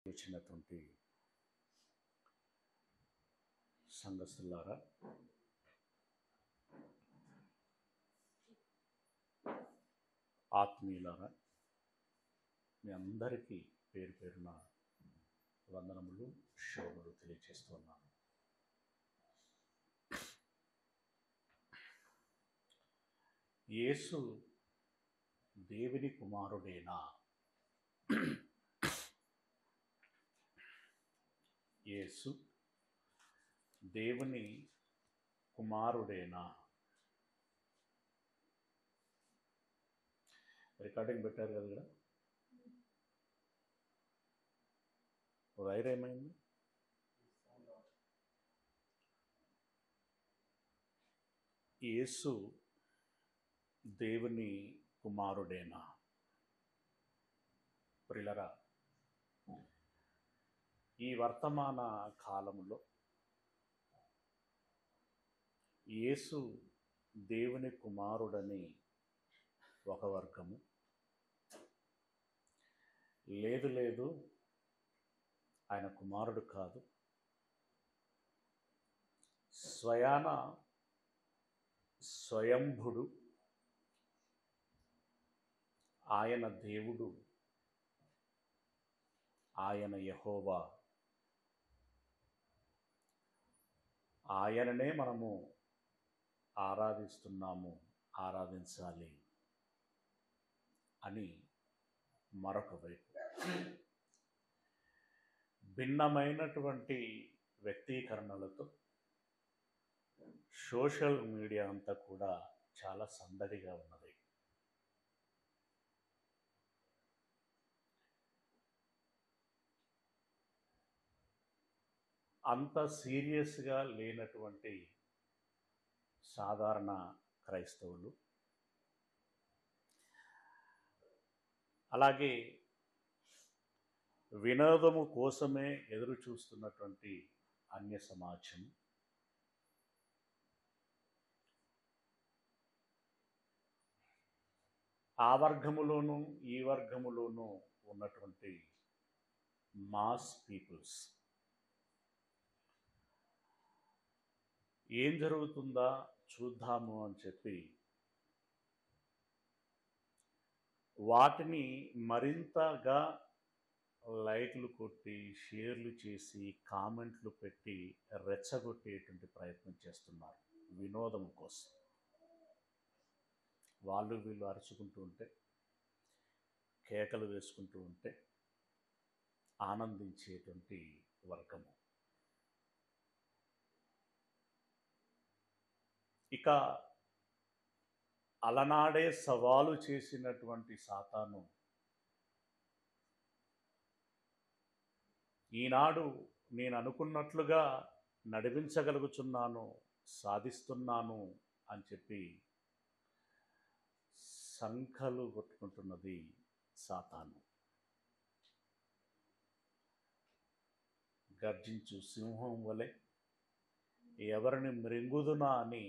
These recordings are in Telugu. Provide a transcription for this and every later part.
వచ్చినటువంటి సంఘస్థులారా, ఆత్మీయులారా, మీ అందరికీ పేరు పేరున వందనములు, శోభలు తెలియజేస్తున్నాను. యేసు దేవుని కుమారుడేనా? యేసు దేవుని కుమారుడేనా? రికార్డింగ్ పెట్టారు కదా ఇక్కడ. వైర్ ఏమైంది? యేసు దేవుని కుమారుడేనా? ప్రియులారా, ఈ వర్తమాన కాలములో యేసు దేవుని కుమారుడని ఒక వర్గము, లేదు ఆయన కుమారుడు కాదు, స్వయంభుడు, ఆయన దేవుడు, ఆయన యెహోవా, ఆయననే మనము ఆరాధిస్తున్నాము, ఆరాధించాలి అని మరొక వైపు భిన్నమైనటువంటి వ్యక్తీకరణలతో సోషల్ మీడియా అంతా కూడా చాలా సందడిగా ఉన్నది. అంత సీరియస్గా లేనటువంటి సాధారణ క్రైస్తవులు, అలాగే వినోదము కోసమే ఎదురు చూస్తున్నటువంటి అన్య సమాజం, ఆ వర్గములోనూ ఈ వర్గములోనూ ఉన్నటువంటి మాస్ పీపుల్స్ ఏం జరుగుతుందా చూద్దాము అని చెప్పి వాటిని మరింతగా లైక్లు కొట్టి, షేర్లు చేసి, కామెంట్లు పెట్టి రెచ్చగొట్టేటువంటి ప్రయత్నం చేస్తున్నారు వినోదం కోసం. వాళ్ళు వీళ్ళు అరుచుకుంటూ ఉంటే, కేకలు వేసుకుంటూ ఉంటే ఆనందించేటువంటి వర్గము. ఇక అలనాడే సవాలు చేసినటువంటి సాతాను ఈనాడు నేను అనుకున్నట్లుగా నడిపించగలుగుతున్నాను, సాధిస్తున్నాను అని చెప్పి సంఖలు కొట్టుకుంటున్నది సాతాను. గర్జించు సింహం వలె ఎవరిని మృంగుదునా అని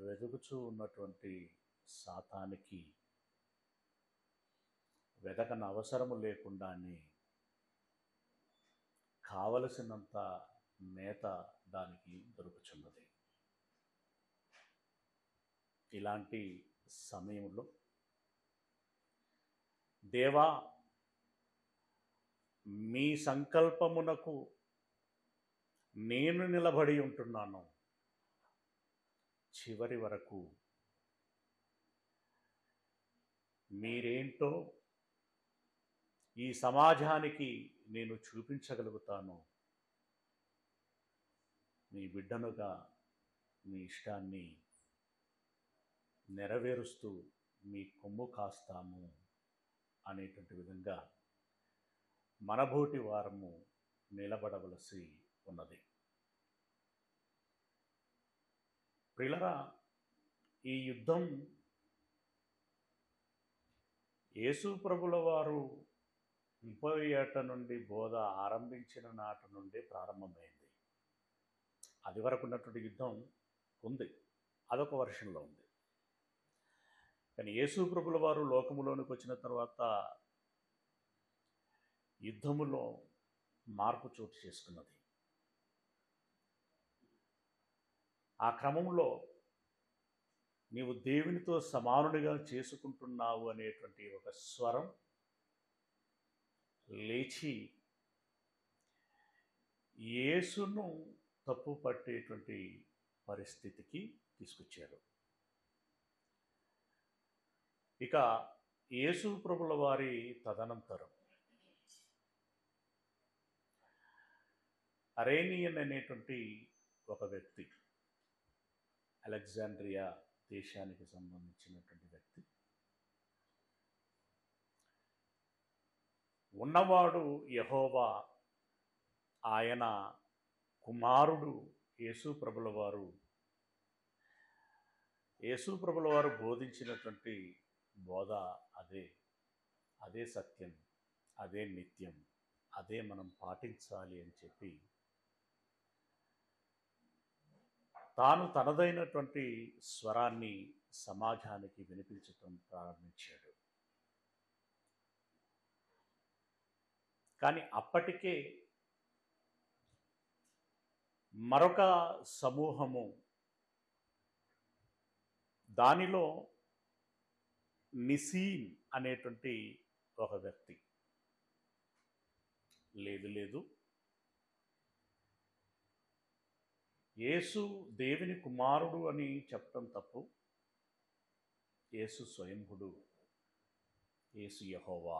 వెతుకుచూ ఉన్నటువంటి సాతానికి వెతకన అవసరము లేకుండానే కావలసినంత మేత దానికి దొరుకుచున్నది. ఇలాంటి సమయంలో దేవా, మీ సంకల్పమునకు నేను నిలబడి ఉంటున్నాను, చివరి వరకు మీరేంటో ఈ సమాజానికి నేను చూపించగలుగుతాను, మీ బిడ్డనుగా మీ ఇష్టాన్ని నెరవేరుస్తూ మీ కొమ్ము కాస్తాము అనేటువంటి విధంగా మనబోటి వారము నిలబడవలసి ఉన్నది. ప్రియులారా, ఈ యుద్ధం యేసు ప్రభుల వారు 30 ఏట నుండి బోధ ఆరంభించిన నాటి నుండి ప్రారంభమైంది. అది వరకు ఉన్నటువంటి యుద్ధం ఉంది, అదొక వర్షన్లో ఉంది. కానీ యేసు ప్రభుల వారు లోకములోనికి వచ్చిన తర్వాత యుద్ధములో మార్పు చోటు చేసుకున్నది. ఆ క్రమంలో నీవు దేవునితో సమానుడిగా చేసుకుంటున్నావు అనేటువంటి ఒక స్వరం లేచి యేసును తప్పు పట్టేటువంటి పరిస్థితికి తీసుకొచ్చారు. ఇక యేసు ప్రభుల వారి తదనంతరం అరేనియన్ అనేటువంటి ఒక వ్యక్తి, అలెగ్జాండ్రియా దేశానికి సంబంధించినటువంటి వ్యక్తి, ఉన్నవాడు యెహోవా, ఆయన కుమారుడు యేసు ప్రభుల వారు బోధించినటువంటి బోధ అదే సత్యం, అదే నిత్యం, అదే మనం పాటించాలి అని చెప్పి తాను తనదైనటువంటి స్వరాన్ని సమాజానికి వినిపించటం ప్రారంభించాడు. కానీ అప్పటికే మరొక సమూహము, దానిలో నిసీన్ అనేటువంటి ఒక వ్యక్తి, లేదు యేసు దేవుని కుమారుడు అని చెప్పటం తప్పు, యేసు స్వయంభుడు, యేసు యెహోవా,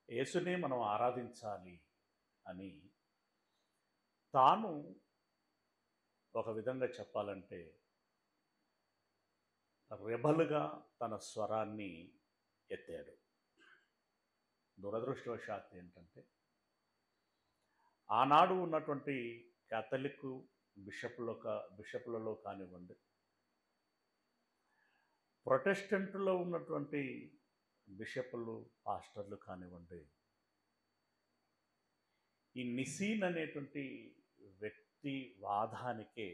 యేసునే మనం ఆరాధించాలి అని తాను ఒక విధంగా చెప్పాలంటే రెబల్గా తన స్వరాన్ని ఎత్తాడు. దురదృష్టవశాత్తు ఏంటంటే ఆనాడు ఉన్నటువంటి కేథలిక్ బిషపులలో కానివ్వండి, ప్రొటెస్టెంట్లో ఉన్నటువంటి బిషపులు, పాస్టర్లు కానివ్వండి, ఈ నిసీన్ అనేటువంటి వ్యక్తి వాదానికే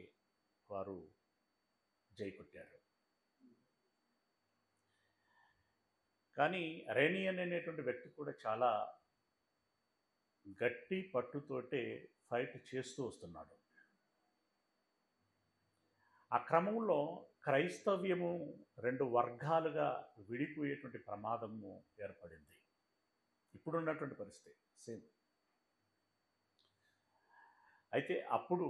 వారు జైకొట్టారు. కానీ అరేనియన్ అనేటువంటి వ్యక్తి కూడా చాలా గట్టి పట్టుతోటే ఫైట్ చేస్తూ వస్తున్నాడు. ఆ క్రమంలో క్రైస్తవ్యము 2 వర్గాలుగా విడిపోయేటువంటి ప్రమాదము ఏర్పడింది. ఇప్పుడున్నటువంటి పరిస్థితి సేమ్. అయితే అప్పుడు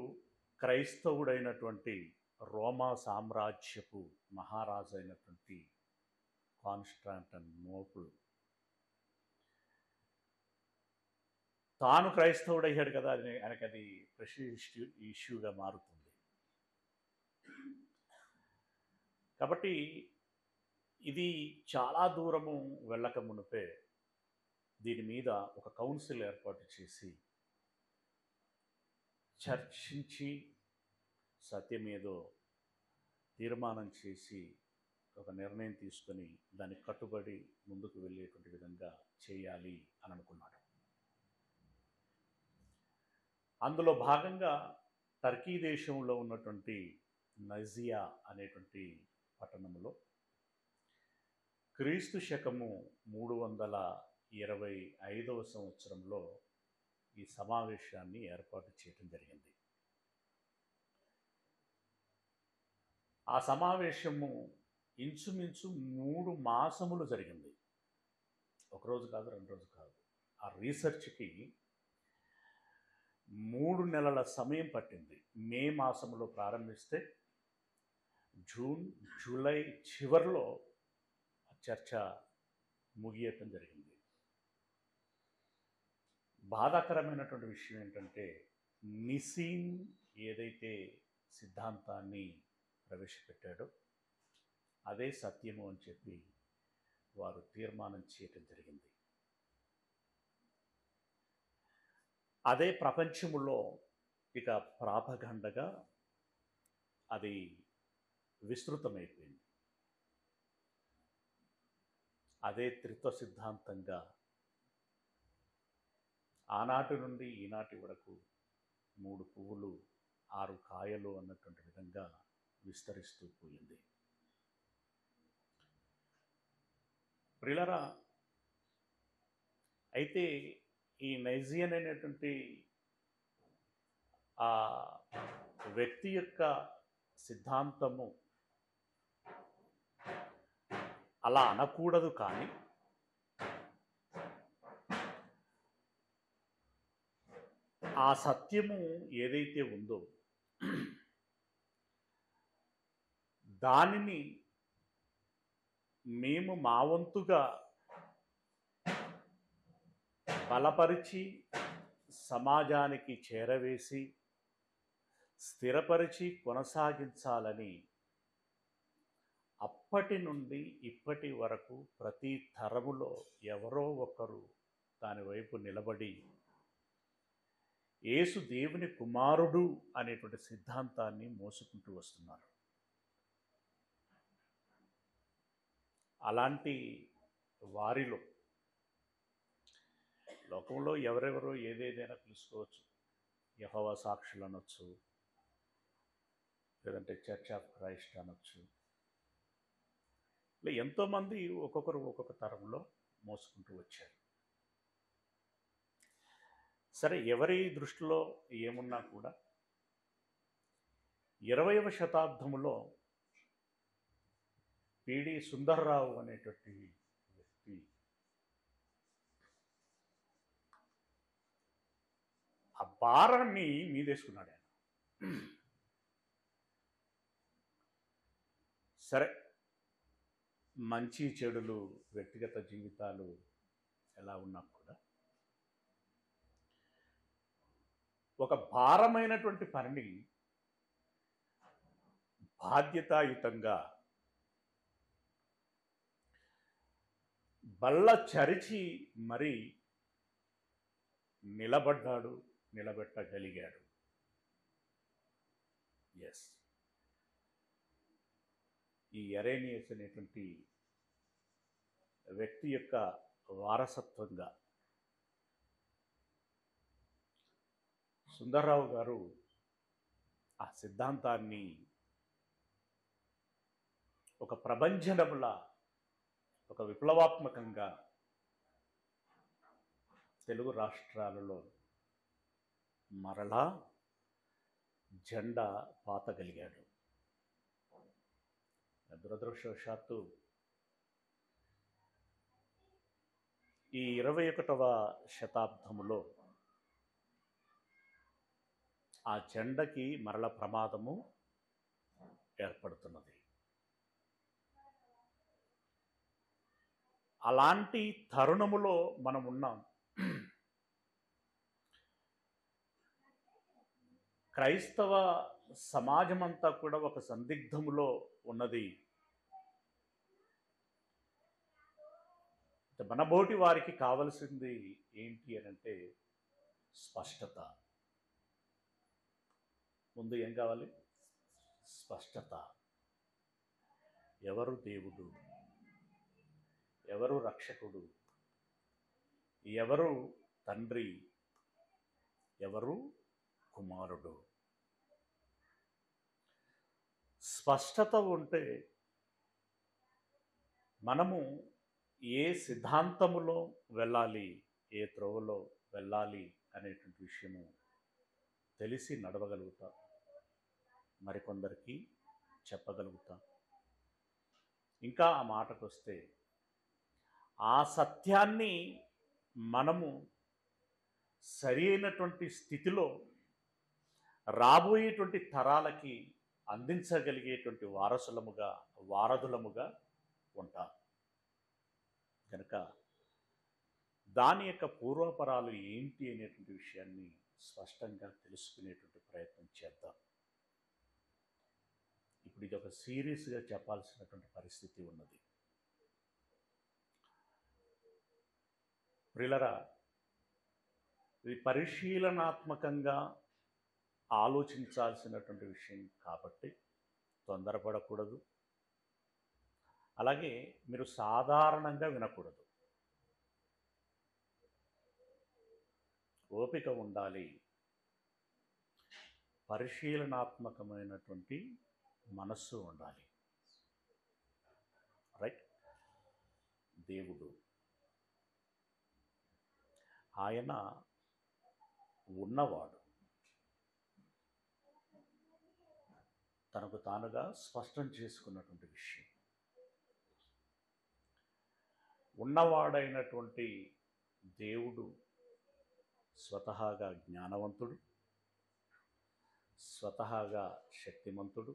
క్రైస్తవుడైనటువంటి రోమా సామ్రాజ్యపు మహారాజు అయినటువంటి కాన్స్టాంటినోపుల్ తాను క్రైస్తవుడయ్యాడు కదా, ఆయనకి అది ప్రెస్టీజ్ ఇష్యూగా మారుతుంది. కాబట్టి ఇది చాలా దూరము వెళ్ళక మునిపే దీని మీద ఒక కౌన్సిల్ ఏర్పాటు చేసి చర్చించి సత్యమేదో తీర్మానం చేసి ఒక నిర్ణయం తీసుకొని దానికి కట్టుబడి ముందుకు వెళ్ళేటువంటి విధంగా చేయాలి అని అనుకున్నాడు. అందులో భాగంగా టర్కీ దేశంలో ఉన్నటువంటి నజియా అనేటువంటి పట్టణంలో క్రీస్తు శకము 325వ సంవత్సరంలో ఈ సమావేశాన్ని ఏర్పాటు చేయడం జరిగింది. ఆ సమావేశము ఇంచుమించు 3 మాసములు జరిగింది. ఒకరోజు కాదు, 2 రోజులు కాదు. ఆ రీసెర్చ్కి 3 నెలల సమయం పట్టింది. మే మాసంలో ప్రారంభిస్తే జూన్, జూలై చివరిలో చర్చ ముగియటం జరిగింది. బాధాకరమైనటువంటి విషయం ఏంటంటే నిసీన్ ఏదైతే సిద్ధాంతాన్ని ప్రవేశపెట్టాడో అదే సత్యము అని చెప్పి వారు తీర్మానం చేయటం జరిగింది. అదే ప్రపంచములో ఇక ప్రాపగండగా అది విస్తృతమైపోయింది. అదే త్రిత్వ సిద్ధాంతంగా ఆనాటి నుండి ఈనాటి వరకు 3 పువ్వులు 6 కాయలు అన్నటువంటి విధంగా విస్తరిస్తూ పోయింది. ప్రియులారా, అయితే ఈ నైజియన్ అనేటువంటి ఆ వ్యక్తి యొక్క సిద్ధాంతము అలా అనకూడదు, కానీ ఆ సత్యము ఏదైతే ఉందో దానిని మేము మా వంతుగా బలపరిచి సమాజానికి చేరవేసి స్థిరపరిచి కొనసాగించాలని అప్పటి నుండి ఇప్పటి వరకు ప్రతి తరములో ఎవరో ఒకరు దాని వైపు నిలబడి యేసు దేవుని కుమారుడు అనేటువంటి సిద్ధాంతాన్ని మోసుకుంటూ వస్తున్నారు. అలాంటి వారిలో లోకంలో ఎవరెవరో ఏదేదైనా పిలుచుకోవచ్చు. యెహోవా సాక్షులు అనొచ్చు, లేదంటే చర్చ్ ఆఫ్ క్రైస్ట్ అనొచ్చు. ఇలా ఎంతోమంది ఒక్కొక్కరు ఒక్కొక్క తరంలో మోసుకుంటూ వచ్చారు. సరే, ఎవరి దృష్టిలో ఏమున్నా కూడా 20వ శతాబ్దంలో పిడి సుందర్రావు అనేటువంటి వ్యక్తి ఆ భారాన్ని మీదేసుకున్నాడు ఆయన. సరే, మంచి చెడులు వ్యక్తిగత జీవితాలు ఎలా ఉన్నా కూడా ఒక భారమైనటువంటి పనిని బాధ్యతాయుతంగా బల్ల చరిచి మరి నిలబడ్డాడు, నిలబెట్టగలిగాడు. ఎస్, ఈ ఎరేనియస్ అనేటువంటి వ్యక్తి యొక్క వారసత్వంగా సుందర్రావు గారు ఆ సిద్ధాంతాన్ని ఒక ప్రభంజనములా, ఒక విప్లవాత్మకంగా తెలుగు రాష్ట్రాలలో మరలా జెండా పాతగలిగాడు. దురదృష్టవశాత్తు ఈ 21వ శతాబ్దంలో ఆ జెండకి మరల ప్రమాదము ఏర్పడుతున్నది. అలాంటి తరుణములో మనం ఉన్నాం. క్రైస్తవ సమాజమంతా కూడా ఒక సందిగ్ధములో ఉన్నది. మనబోటి వారికి కావలసింది ఏంటి అని అంటే స్పష్టత. ముందు ఏం కావాలి? స్పష్టత. ఎవరు దేవుడు, ఎవరు రక్షకుడు, ఎవరు తండ్రి, ఎవరు కుమారుడు. స్పష్టత ఉంటే మనము ఏ సిద్ధాంతములో వెళ్ళాలి, ఏ త్రోవలో వెళ్ళాలి అనేటువంటి విషయము తెలిసి నడవగలుగుతాం, మరికొందరికి చెప్పగలుగుతాం. ఇంకా ఆ మాటకు వస్తే ఆ సత్యాన్ని మనము సరి అయినటువంటి స్థితిలో రాబోయేటువంటి తరాలకి అందించగలిగేటువంటి వారసులముగా, వారధులముగా ఉంటాం. కనుక దాని యొక్క పూర్వపరాలు ఏంటి అనేటువంటి విషయాన్ని స్పష్టంగా తెలుసుకునేటువంటి ప్రయత్నం చేద్దాం. ఇప్పుడు ఇది ఒక సీరియస్గా చెప్పాల్సినటువంటి పరిస్థితి ఉన్నది. ప్రియులరా, ఇది పరిశీలనాత్మకంగా ఆలోచించాల్సినటువంటి విషయం కాబట్టి తొందరపడకూడదు. అలాగే మీరు సాధారణంగా వినకూడదు. ఓపిక ఉండాలి. పరిశీలనాత్మకమైనటువంటి మనస్సు ఉండాలి. రైట్? దేవుడు ఆయన ఉన్నవాడు, తనకు తానుగా స్పష్టం చేసుకున్నటువంటి విషయం. ఉన్నవాడైనటువంటి దేవుడు స్వతహాగా జ్ఞానవంతుడు, స్వతహాగా శక్తిమంతుడు,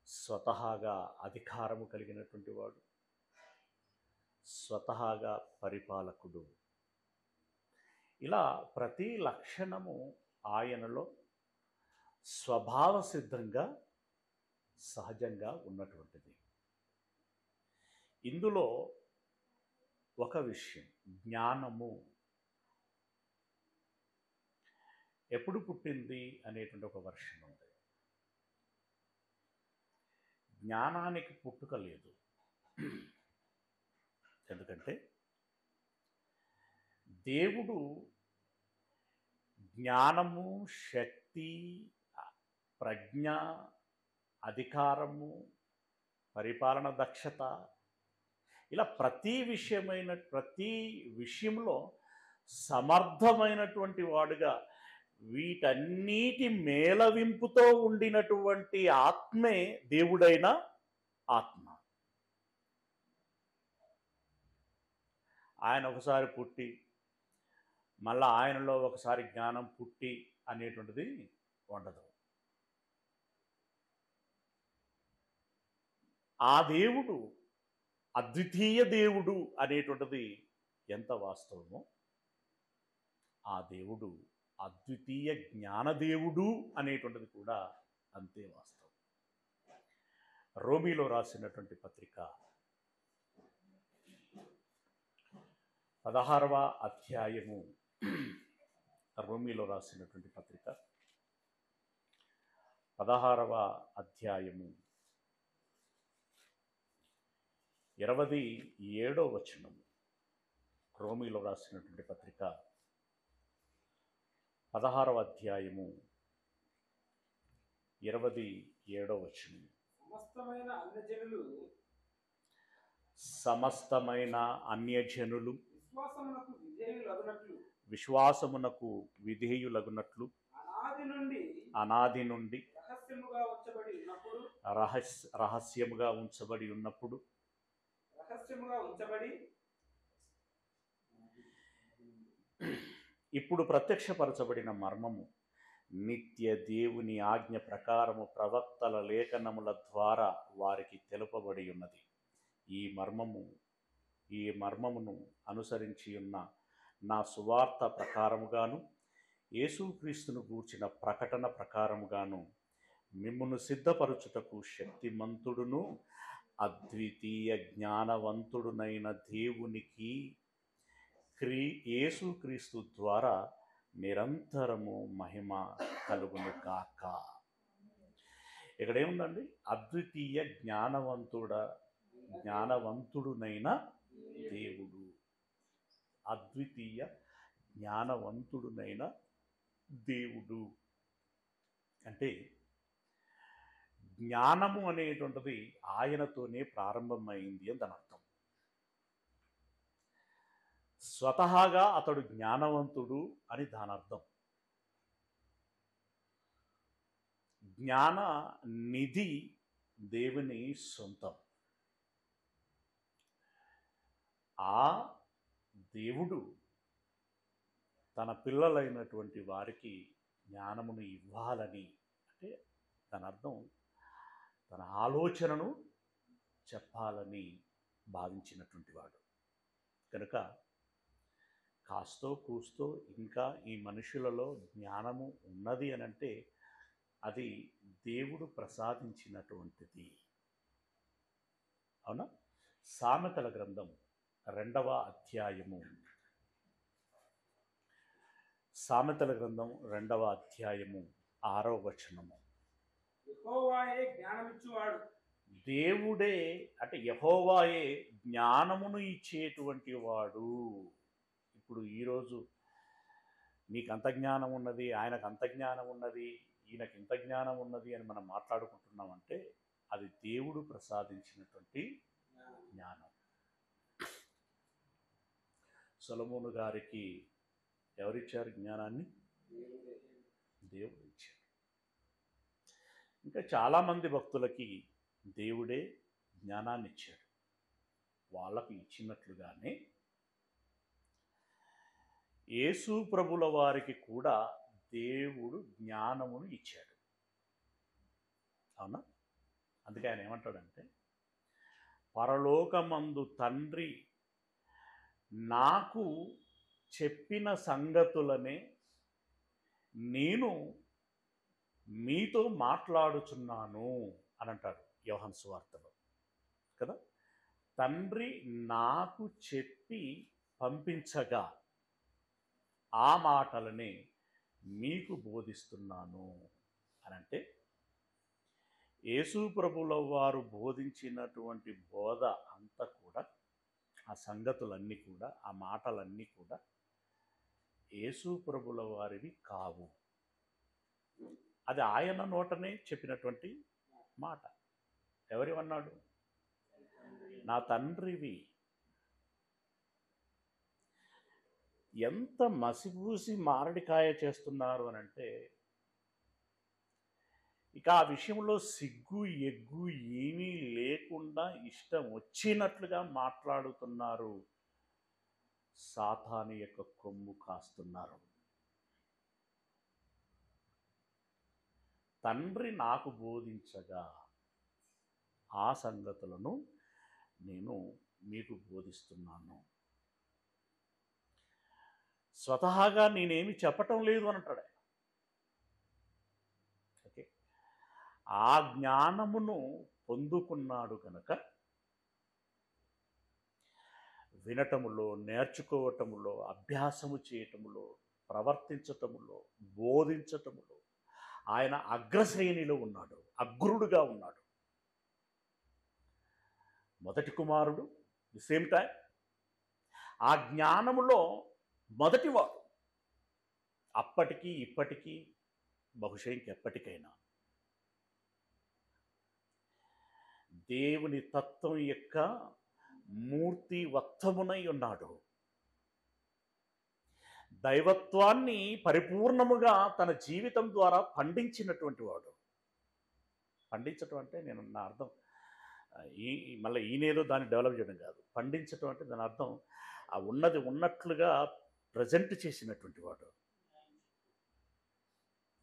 స్వతహాగా అధికారము కలిగినటువంటి వాడు, స్వతహాగా పరిపాలకుడు. ఇలా ప్రతి లక్షణము ఆయనలో స్వభావ సిద్ధంగా సహజంగా ఉన్నటువంటిది. ఇందులో ఒక విషయం, జ్ఞానము ఎప్పుడు పుట్టింది అనేటువంటి ఒక వర్షన్ ఉంది. జ్ఞానానికి పుట్టుక లేదు. ఎందుకంటే దేవుడు జ్ఞానము, శక్తి, ప్రజ్ఞ, అధికారము, పరిపాలన దక్షత, ఇలా ప్రతి విషయంలో సమర్థమైనటువంటి వాడుగా వీటన్నిటి మేళవింపుతో ఉండినటువంటి ఆత్మే దేవుడైన ఆత్మ. ఆయన ఒకసారి పుట్టి మళ్ళా ఆయనలో ఒకసారి జ్ఞానం పుట్టి అనేటువంటిది ఉండదు. ఆ దేవుడు అద్వితీయ దేవుడు అనేటువంటిది ఎంత వాస్తవమో, ఆ దేవుడు అద్వితీయ జ్ఞానదేవుడు అనేటువంటిది కూడా అంతే వాస్తవం. రోమీలో రాసినటువంటి పత్రిక 16వ అధ్యాయము, రోమీలో రాసినటువంటి పత్రిక 16వ అధ్యాయము 27వ వచనము. రోమీలో రాసినటువంటి పత్రిక 16వ అధ్యాయము 27వ వచనం. సమస్తమైన అన్యజనులు విశ్వాసమునకు విధేయులగునట్లు అనాది నుండి రహస్యముగా ఉంచబడి ఉన్నప్పుడు ఇప్పుడు ప్రత్యక్షపరచబడిన మర్మము నిత్య దేవుని ఆజ్ఞ ప్రకారము ప్రవక్తల లేఖనముల ద్వారా వారికి తెలుపబడి ఉన్నది. ఈ మర్మమును అనుసరించి ఉన్న నా సువార్త ప్రకారముగాను యేసుక్రీస్తును గూర్చిన ప్రకటన ప్రకారముగాను మిమ్మును సిద్ధపరచుటకు శక్తిమంతుడును అద్వితీయ జ్ఞానవంతుడునైన దేవునికి యేసుక్రీస్తు ద్వారా నిరంతరము మహిమ కలుగును గాక. ఇక్కడ ఏముందండి? అద్వితీయ జ్ఞానవంతుడునైన దేవుడు, అద్వితీయ జ్ఞానవంతుడునైన దేవుడు అంటే జ్ఞానము అనేటువంటిది ఆయనతోనే ప్రారంభమైంది అని దాని అర్థం. స్వతహాగా అతడు జ్ఞానవంతుడు అని దాని అర్థం. జ్ఞాన నిధి దేవుని సొంతం. ఆ దేవుడు తన పిల్లలైనటువంటి వారికి జ్ఞానమును ఇవ్వాలని, అంటే దాని అర్థం తన ఆలోచనను చెప్పాలని భావించినటువంటి వాడు. కనుక కాస్తో కూస్తో ఇంకా ఈ మనుషులలో జ్ఞానము ఉన్నది అని అంటే అది దేవుడు ప్రసాదించినటువంటిది. అవునా? సామెతల గ్రంథం 2వ అధ్యాయము, సామెతల గ్రంథం 2వ అధ్యాయము 6వ వచనము. యెహోవాయే జ్ఞానమిచ్చువాడు. దేవుడే అంటే యెహోవాయే జ్ఞానమును ఇచ్చేటువంటి వాడు. ఇప్పుడు ఈరోజు నీకు అంత జ్ఞానం ఉన్నది, ఆయనకు అంత జ్ఞానం ఉన్నది, ఈయనకు ఇంత జ్ఞానం ఉన్నది అని మనం మాట్లాడుకుంటున్నామంటే అది దేవుడు ప్రసాదించినటువంటి జ్ఞానం. సొలొమోను గారికి ఎవరిచ్చారు జ్ఞానాన్ని? దేవుడు ఇచ్చాడు. ఇంకా చాలామంది భక్తులకి దేవుడే జ్ఞానాన్ని ఇచ్చాడు. వాళ్ళకు ఇచ్చినట్లుగానే యేసు ప్రభుల వారికి కూడా దేవుడు జ్ఞానమును ఇచ్చాడు. అవునా? అందుకే ఆయన ఏమంటాడంటే, పరలోకమందు తండ్రి నాకు చెప్పిన సంగతులనే నేను మీతో మాట్లాడుచున్నాను అని అంటాడు యోహాను సువార్తలో కదా. తండ్రి నాకు చెప్పి పంపించగా ఆ మాటలనే మీకు బోధిస్తున్నాను అని అంటే, యేసు ప్రభుల వారు బోధించినటువంటి బోధ అంతా కూడా, ఆ సంగతులన్నీ కూడా, ఆ మాటలన్నీ కూడా యేసు ప్రభుల వారివి కావు. అది ఆయన నోటనే చెప్పినటువంటి మాట. ఎవరివన్నాడు? నా తండ్రివి. ఎంత మసిపూసి మారడికాయ చేస్తున్నారు అని అంటే, ఇక ఆ విషయంలో సిగ్గు ఎగ్గు ఏమీ లేకుండా ఇష్టం వచ్చినట్లుగా మాట్లాడుతున్నారు. సాతాను యొక్క కొమ్ము కాస్తున్నారు. తండ్రి నాకు బోధించగా ఆ సంగతులను నేను మీకు బోధిస్తున్నాను. స్వతహాగా నేనేమి చెప్పటం లేదు అని అంటాడు ఆయన. ఓకే, ఆ జ్ఞానమును పొందుకున్నాడు కనుక వినటములో, నేర్చుకోవటములో, అభ్యాసము చేయటములో, ప్రవర్తించటములో, బోధించటములో ఆయన అగ్రశ్రేణిలో ఉన్నాడు, అగ్రుడుగా ఉన్నాడు. మొదటి కుమారుడు, ది సేమ్ టైం ఆ జ్ఞానములో మొదటివాడు. అప్పటికీ ఇప్పటికీ బహుశా ఇంకెప్పటికైనా దేవుని తత్వం యొక్క మూర్తి వత్తమునై ఉన్నాడు. దైవత్వాన్ని పరిపూర్ణముగా తన జీవితం ద్వారా పండించినటువంటి వాడు. పండించటం అంటే నేను నా అర్థం మళ్ళీ ఈయనేదో దాన్ని డెవలప్ చేయడం కాదు. పండించటం అంటే దాని అర్థం ఆ ఉన్నది ఉన్నట్లుగా ప్రజెంట్ చేసినటువంటి వాడు.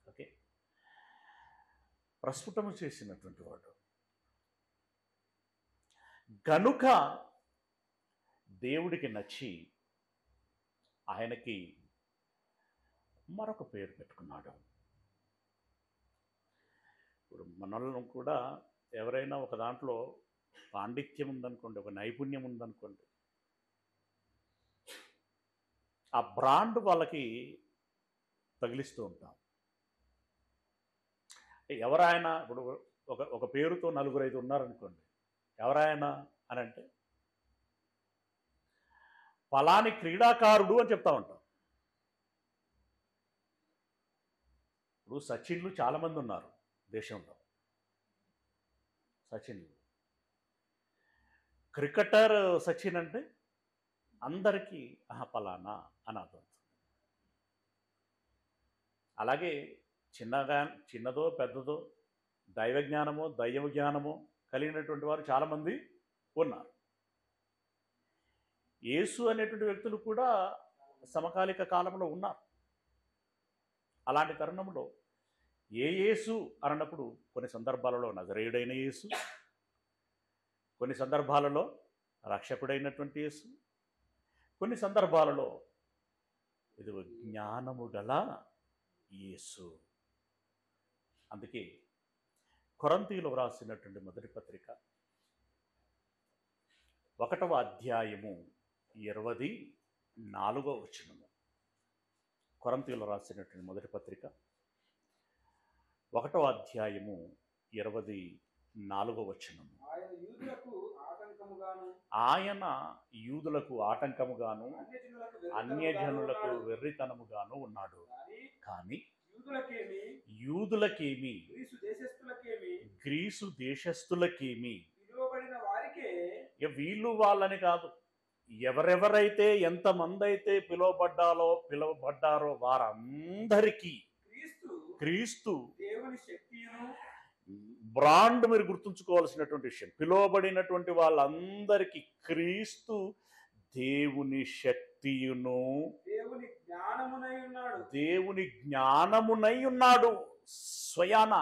ఓకే, ప్రస్ఫుటము చేసినటువంటి వాడు. గనుక దేవుడికి నచ్చి ఆయనకి మరొక పేరు పెట్టుకున్నాడు. ఇప్పుడు మనల్ని కూడా ఎవరైనా ఒక దాంట్లో పాండిత్యం ఉందనుకోండి, ఒక నైపుణ్యం ఉందనుకోండి, ఆ బ్రాండ్ వాళ్ళకి తగిలిస్తూ ఉంటాం. ఎవరైనా ఇప్పుడు ఒక పేరుతో 4-5 ఉన్నారనుకోండి, ఎవరైనా అని అంటే ఫలాని క్రీడాకారుడు అని చెప్తా ఉంటాం. ఇప్పుడు సచిన్లు చాలామంది ఉన్నారు దేశంలో. సచిన్లు, క్రికెటర్ సచిన్ అంటే అందరికీ ఫలానా అని అర్థం. అలాగే చిన్నదో పెద్దదో దైవ జ్ఞానమో దైవ జ్ఞానమో కలిగినటువంటి వారు చాలామంది ఉన్నారు. యేసు అనేటువంటి వ్యక్తులు కూడా సమకాలిక కాలంలో ఉన్నారు. అలాంటి తరుణంలో యేసు అన్నప్పుడు కొన్ని సందర్భాలలో నజరేయుడైన యేసు, కొన్ని సందర్భాలలో రక్షకుడైనటువంటి యేసు, కొన్ని సందర్భాలలో ఇది జ్ఞానము గల యేసు. అందుకే కొరింథీయులకు వ్రాసినటువంటి మొదటి పత్రిక 1వ అధ్యాయము 24వ వచనము. కొరింథీయులకు రాసినటువంటి మొదటి పత్రిక 1వ అధ్యాయము 24వ వచనము. ఆయన యూదులకు ఆటంకముగాను అన్యజనులకు వెర్రితనముగాను ఉన్నాడు. కానీ యూదులకేమి గ్రీసు దేశస్థులకేమి, వీళ్ళు వాళ్ళని కాదు, ఎవరెవరైతే ఎంతమంది అయితే పిలువబడ్డారో వారందరికీ క్రీస్తు క్రీస్తు దేవుని శక్తియును బ్రాండ్ మీరు గుర్తుంచుకోవాల్సినటువంటి విషయం. పిలువబడినటువంటి వాళ్ళందరికీ క్రీస్తు దేవుని శక్తియును దేవుని జ్ఞానమునై ఉన్నాడు. దేవుని జ్ఞానమునై ఉన్నాడు. స్వయాన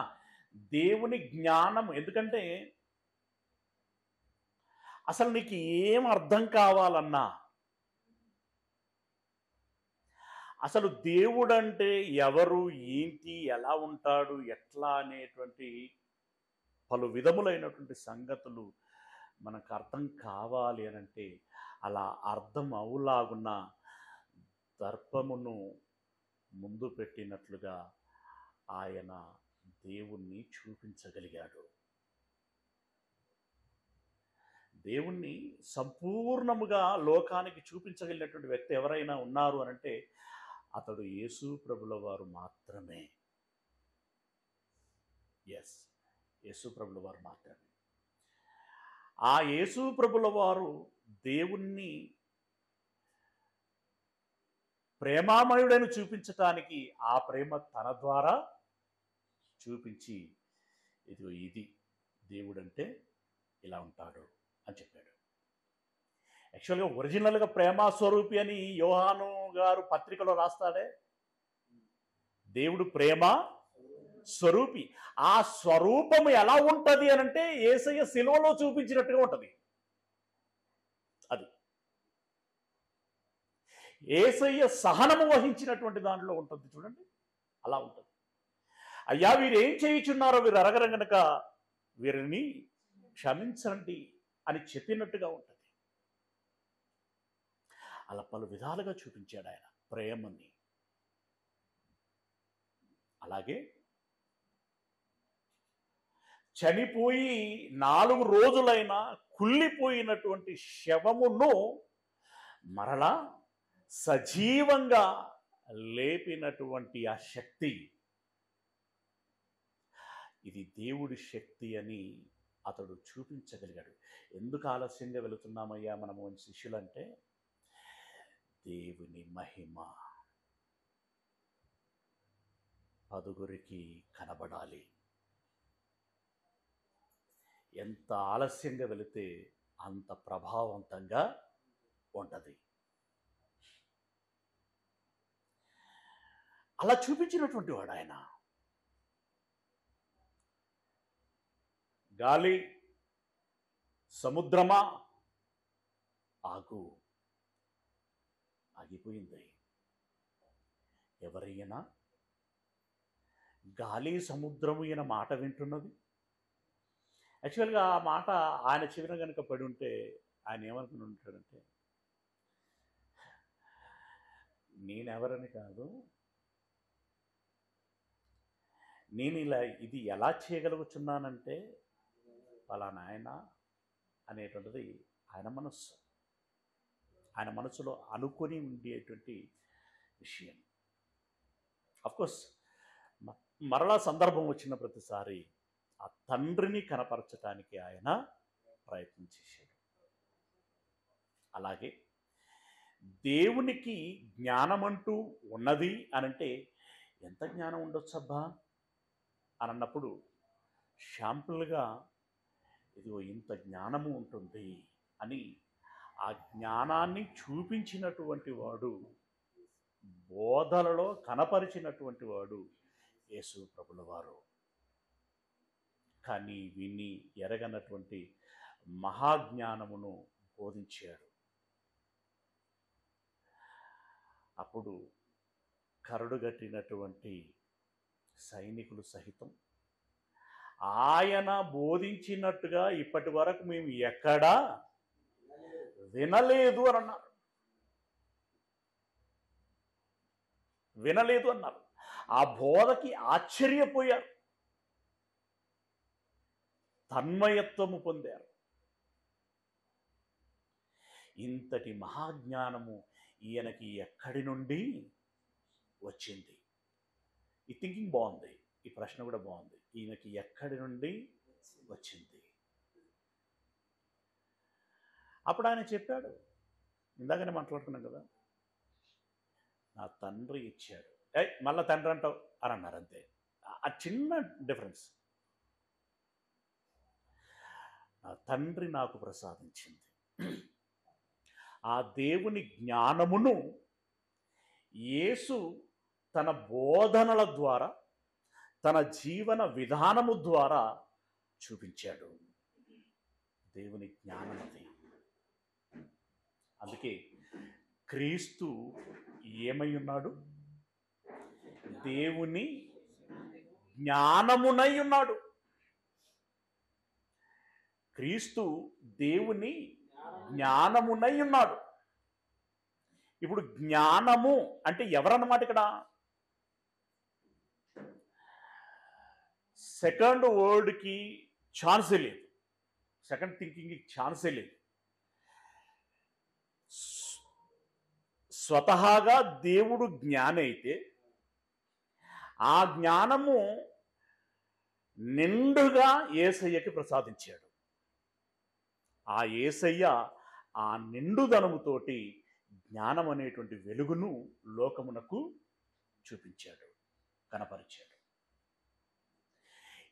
దేవుని జ్ఞానం. ఎందుకంటే అసలు నీకు ఏం అర్థం కావాలన్నా, అసలు దేవుడంటే ఎవరు, ఏంటి, ఎలా ఉంటాడు, ఎట్లా అనేటువంటి పలు విధములైనటువంటి సంగతులు మనకు అర్థం కావాలి అనంటే, అలా అర్థం అవులాగున్న దర్పమును ముందు పెట్టినట్లుగా ఆయన దేవుణ్ణి చూపించగలిగాడు. దేవుణ్ణి సంపూర్ణముగా లోకానికి చూపించగలిగినటువంటి వ్యక్తి ఎవరైనా ఉన్నారు అనంటే అతడు యేసు ప్రభుల వారు మాత్రమే. ఎస్, యేసు ప్రభుల వారు మాత్రమే. ఆ యేసు ప్రభుల వారు దేవుణ్ణి ప్రేమామయుడని చూపించటానికి ఆ ప్రేమ తన ద్వారా చూపించి, ఇదిగో ఇది దేవుడంటే ఇలా ఉంటాడు అని చెప్పాడు. యాక్చువల్గా ఒరిజినల్గా ప్రేమ స్వరూపి అని యోహాను గారు పత్రికలో రాస్తాడే. దేవుడు ప్రేమ స్వరూపి. ఆ స్వరూపము ఎలా ఉంటుంది అనంటే యేసయ్య శిలువలో చూపించినట్టుగా ఉంటుంది. అది యేసయ్య సహనము వహించినటువంటి దానిలో ఉంటుంది. చూడండి, అలా ఉంటుంది. అయ్యా, వీరు ఏం చేయుచున్నారో వీరు అరగరు గనక వీరిని క్షమించండి అని చెప్పినట్టుగా ఉంటుంది. అలా పలు విధాలుగా చూపించాడు ఆయన ప్రేమని. అలాగే చనిపోయి 4 రోజులైనా కుళ్ళిపోయినటువంటి శవమును మరలా సజీవంగా లేపినటువంటి ఆ శక్తి, ఇది దేవుడి శక్తి అని అతడు చూపించగలిగాడు. ఎందుకు ఆలస్యంగా వెళుతున్నామయ్యా మనము శిష్యులంటే, దేవుని మహిమ 10గురికి కనబడాలి. ఎంత ఆలస్యంగా వెళితే అంత ప్రభావవంతంగా ఉంటుంది. అలా చూపించినటువంటి వాడు ఆయన. గాలి, సముద్రమా ఆగు, ఆగిపోయింది. ఎవరైనా గాలి సముద్రము ఈయన మాట వింటున్నది. యాక్చువల్గా ఆ మాట ఆయన చెవిన కనుక పడి ఉంటే ఆయన ఏమనుకుని ఉంటాడంటే, నేనెవరని కాదు, నేను ఇలా ఇది ఎలా చేయగలుగుతున్నానంటే పలానా ఆయన అనేటువంటిది ఆయన మనస్సు, ఆయన మనసులో అనుకొని ఉండేటువంటి విషయం. అఫ్కోర్స్ మరలా సందర్భం వచ్చిన ప్రతిసారి ఆ తండ్రిని కనపరచటానికి ఆయన ప్రయత్నం చేశాడు. అలాగే దేవునికి జ్ఞానమంటూ ఉన్నది అనంటే ఎంత జ్ఞానం ఉండొచ్చబ్బా అని అన్నప్పుడు శాంపుల్గా ఇదిగో ఇంత జ్ఞానము ఉంటుంది అని ఆ జ్ఞానాన్ని చూపించినటువంటి వాడు, బోధలలో కనపరిచినటువంటి వాడు యేసు ప్రభుల వారు. కానీ విని ఎరగనటువంటి మహాజ్ఞానమును బోధించాడు. అప్పుడు కరడుగట్టినటువంటి సైనికులు సహితం ఆయన బోధించినట్టుగా ఇప్పటి వరకు మేము ఎక్కడా వినలేదు అని అన్నారు. వినలేదు అన్నారు. ఆ బోధకి ఆశ్చర్యపోయారు, తన్మయత్వము పొందారు. ఇంతటి మహాజ్ఞానము ఈయనకి ఎక్కడి నుండి వచ్చింది? ఈ థింకింగ్ బాగుంది, ఈ ప్రశ్న కూడా బాగుంది. ఈయనకి ఎక్కడి నుండి వచ్చింది? అప్పుడు ఆయన చెప్పాడు, ఇందాకనే మాట్లాడుకున్నాం కదా, నా తండ్రి ఇచ్చాడు, మళ్ళా తండ్రి అంటావు అని అన్నారు అంతే. ఆ చిన్న డిఫరెన్స్. నా తండ్రి నాకు ప్రసాదించింది. ఆ దేవుని జ్ఞానమును యేసు తన బోధనల ద్వారా, తన జీవన విధానము ద్వారా చూపించాడు. దేవుని జ్ఞానం అది. అందుకే క్రీస్తు ఏమై ఉన్నాడు? దేవుని జ్ఞానమునై ఉన్నాడు. క్రీస్తు దేవుని జ్ఞానమునై ఉన్నాడు. ఇప్పుడు జ్ఞానము అంటే ఎవరన్నమాట ఇక్కడ? సెకండ్ వర్డ్కి ఛాన్సే లేదు, సెకండ్ థింకింగ్కి ఛాన్సే లేదు. స్వతహాగా దేవుడు జ్ఞాని అయితే ఆ జ్ఞానము నిండుగా యేసయ్యకి ప్రసాదించాడు. ఆ యేసయ్య ఆ నిండుదనముతోటి జ్ఞానం అనేటువంటి వెలుగును లోకమునకు చూపించాడు, కనపరిచాడు.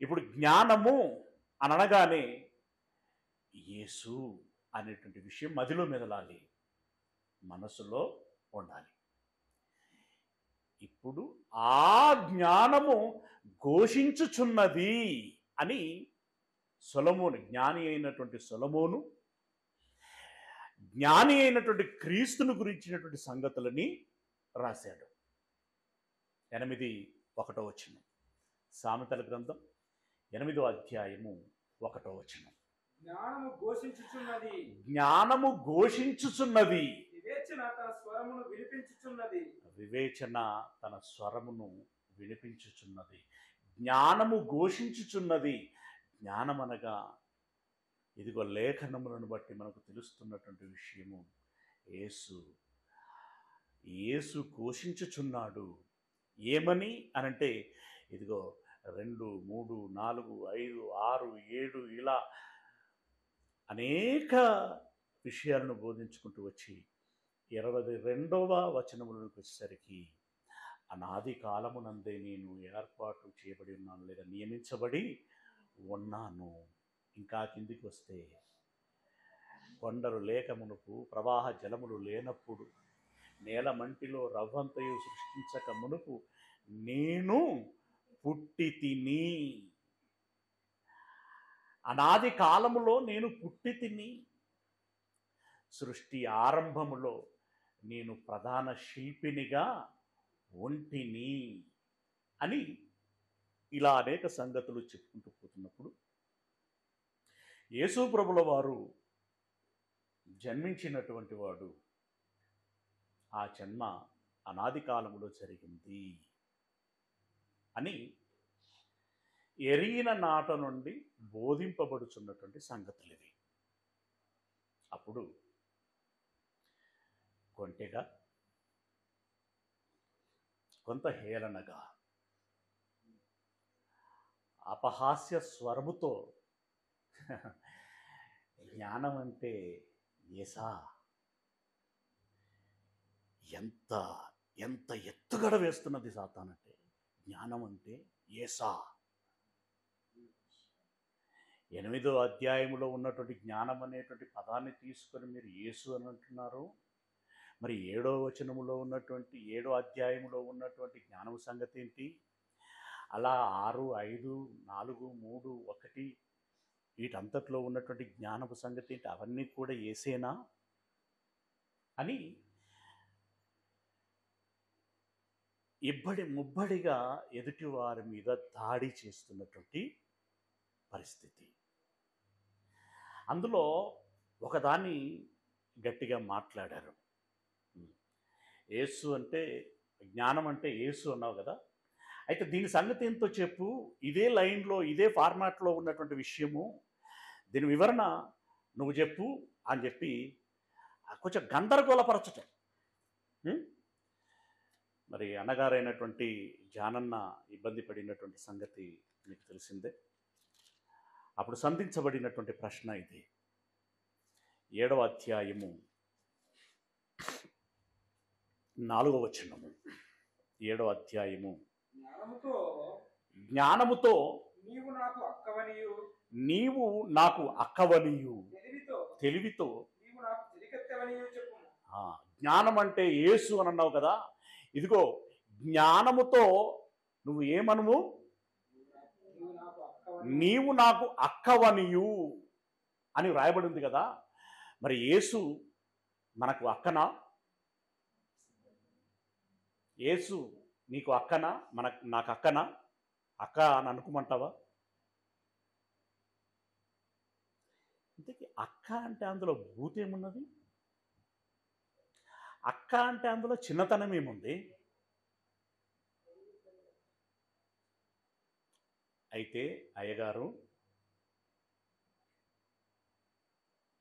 ఇప్పుడు జ్ఞానము అని అనగానే యేసు అనేటువంటి విషయం మదిలో మెదలాలి, మనసులో ఉండాలి. ఇప్పుడు ఆ జ్ఞానము ఘోషించుచున్నది అని సొలొమోను, జ్ఞాని అయినటువంటి సొలొమోను జ్ఞాని అయినటువంటి క్రీస్తును గురించినటువంటి సంగతులని రాశాడు. 8:1 సామెతల గ్రంథం 8వ అధ్యాయము 1 జ్ఞానము ఘోషించుచున్నది, జ్ఞానము ఘోషించుచున్నది, వివేచన తన స్వరమును వినిపించుచున్నది. వివేచన తన స్వరమును వినిపించుచున్నది. జ్ఞానము ఘోషించుచున్నది. జ్ఞానం అనగా ఇదిగో లేఖనములను బట్టి మనకు తెలుస్తున్నటువంటి విషయము, యేసు ఘోషించుచున్నాడు. ఏమని అనంటే ఇదిగో 2, 3, 4, 5, 6, 7 ఇలా అనేక విషయాలను బోధించుకుంటూ వచ్చి 22వ వచనములకు వచ్చేసరికి అనాది కాలమునందే నేను ఏర్పాటు చేయబడి ఉన్నాను, లేదా నియమించబడి ఉన్నాను. ఇంకా కిందికి వస్తే కొండలు లేక మునుపు, ప్రవాహ జలములు లేనప్పుడు, నేల మంటిలో రవ్వంతయు సృష్టించక మునుపు నేను పుట్టి తిని. అనాది కాలములో నేను పుట్టి తిని, సృష్టి ఆరంభములో నేను ప్రధాన శిల్పినిగా ఒంటిని అని ఇలా అనేక సంగతులు చెప్పుకుంటూ పోతున్నప్పుడు యేసు ప్రభుల వారు జన్మించినటువంటి వాడు, ఆ జన్మ అనాది కాలములో జరిగింది అని ఎరిగిన నాట నుండి బోధింపబడుచున్నటువంటి సంగతులు ఇవి. అప్పుడు కొంటెగా, కొంత హేళనగా, అపహాస్య స్వరముతో జ్ఞానం అంటే యేసా, ఎంత ఎంత ఎత్తుగడ వేస్తున్నది సాతానంటే, జ్ఞానం అంటే యేసా. 8వ అధ్యాయములో ఉన్నటువంటి జ్ఞానం అనేటువంటి పదాన్ని తీసుకొని మీరు యేసు అని అంటున్నారు. మరి 7వ వచనములో ఉన్నటువంటి 7వ అధ్యాయములో ఉన్నటువంటి జ్ఞానం సంగతి ఏంటి? అలా 6, 5, 4, 3, 1 వీటంతట్లో ఉన్నటువంటి జ్ఞానపు సంగతి ఏంటి? అవన్నీ కూడా యేసేనా అని ముబ్బడిగా ఎదుటి వారి మీద దాడి చేస్తున్నటువంటి పరిస్థితి. అందులో ఒకదాన్ని గట్టిగా మాట్లాడారు. యేసు అంటే, జ్ఞానం అంటే యేసు అన్నావు కదా, అయితే దీని సంగతి ఏంటో చెప్పు, ఇదే లైన్లో ఇదే ఫార్మాట్లో ఉన్నటువంటి విషయము, దీని వివరణ నువ్వు చెప్పు అని చెప్పి కొంచెం గందరగోళపరచటం. మరి అన్నగారైనటువంటి జానన్న ఇబ్బంది పడినటువంటి సంగతి మీకు తెలిసిందే. అప్పుడు సంధించబడినటువంటి ప్రశ్న ఇది. 7వ అధ్యాయము 4వ వచనము 7వ అధ్యాయము. జ్ఞానముతో జ్ఞానముతో నీవు నాకు అక్కవనియు, నీవు నాకు అక్కవనియు, తెలివితో తెలివితో నీవు నాకు తెలికెత్తవనియు చెప్పుము. జ్ఞానం అంటే యేసు అని అన్నావు కదా, ఇదిగో జ్ఞానముతో నువ్వు ఏమనుము, నీవు నాకు అక్కవనియు అని వ్రాయబడింది కదా. మరి యేసు మనకు అక్కనా? యేసు నీకు అక్కనా? నాకు అక్కనా? అక్క అని అనుకోమంటావా? ఇంతకీ అక్క అంటే అందులో భూతేమున్నది? అక్క అంటే అందులో చిన్నతనం ఏముంది? అయితే అయ్యగారు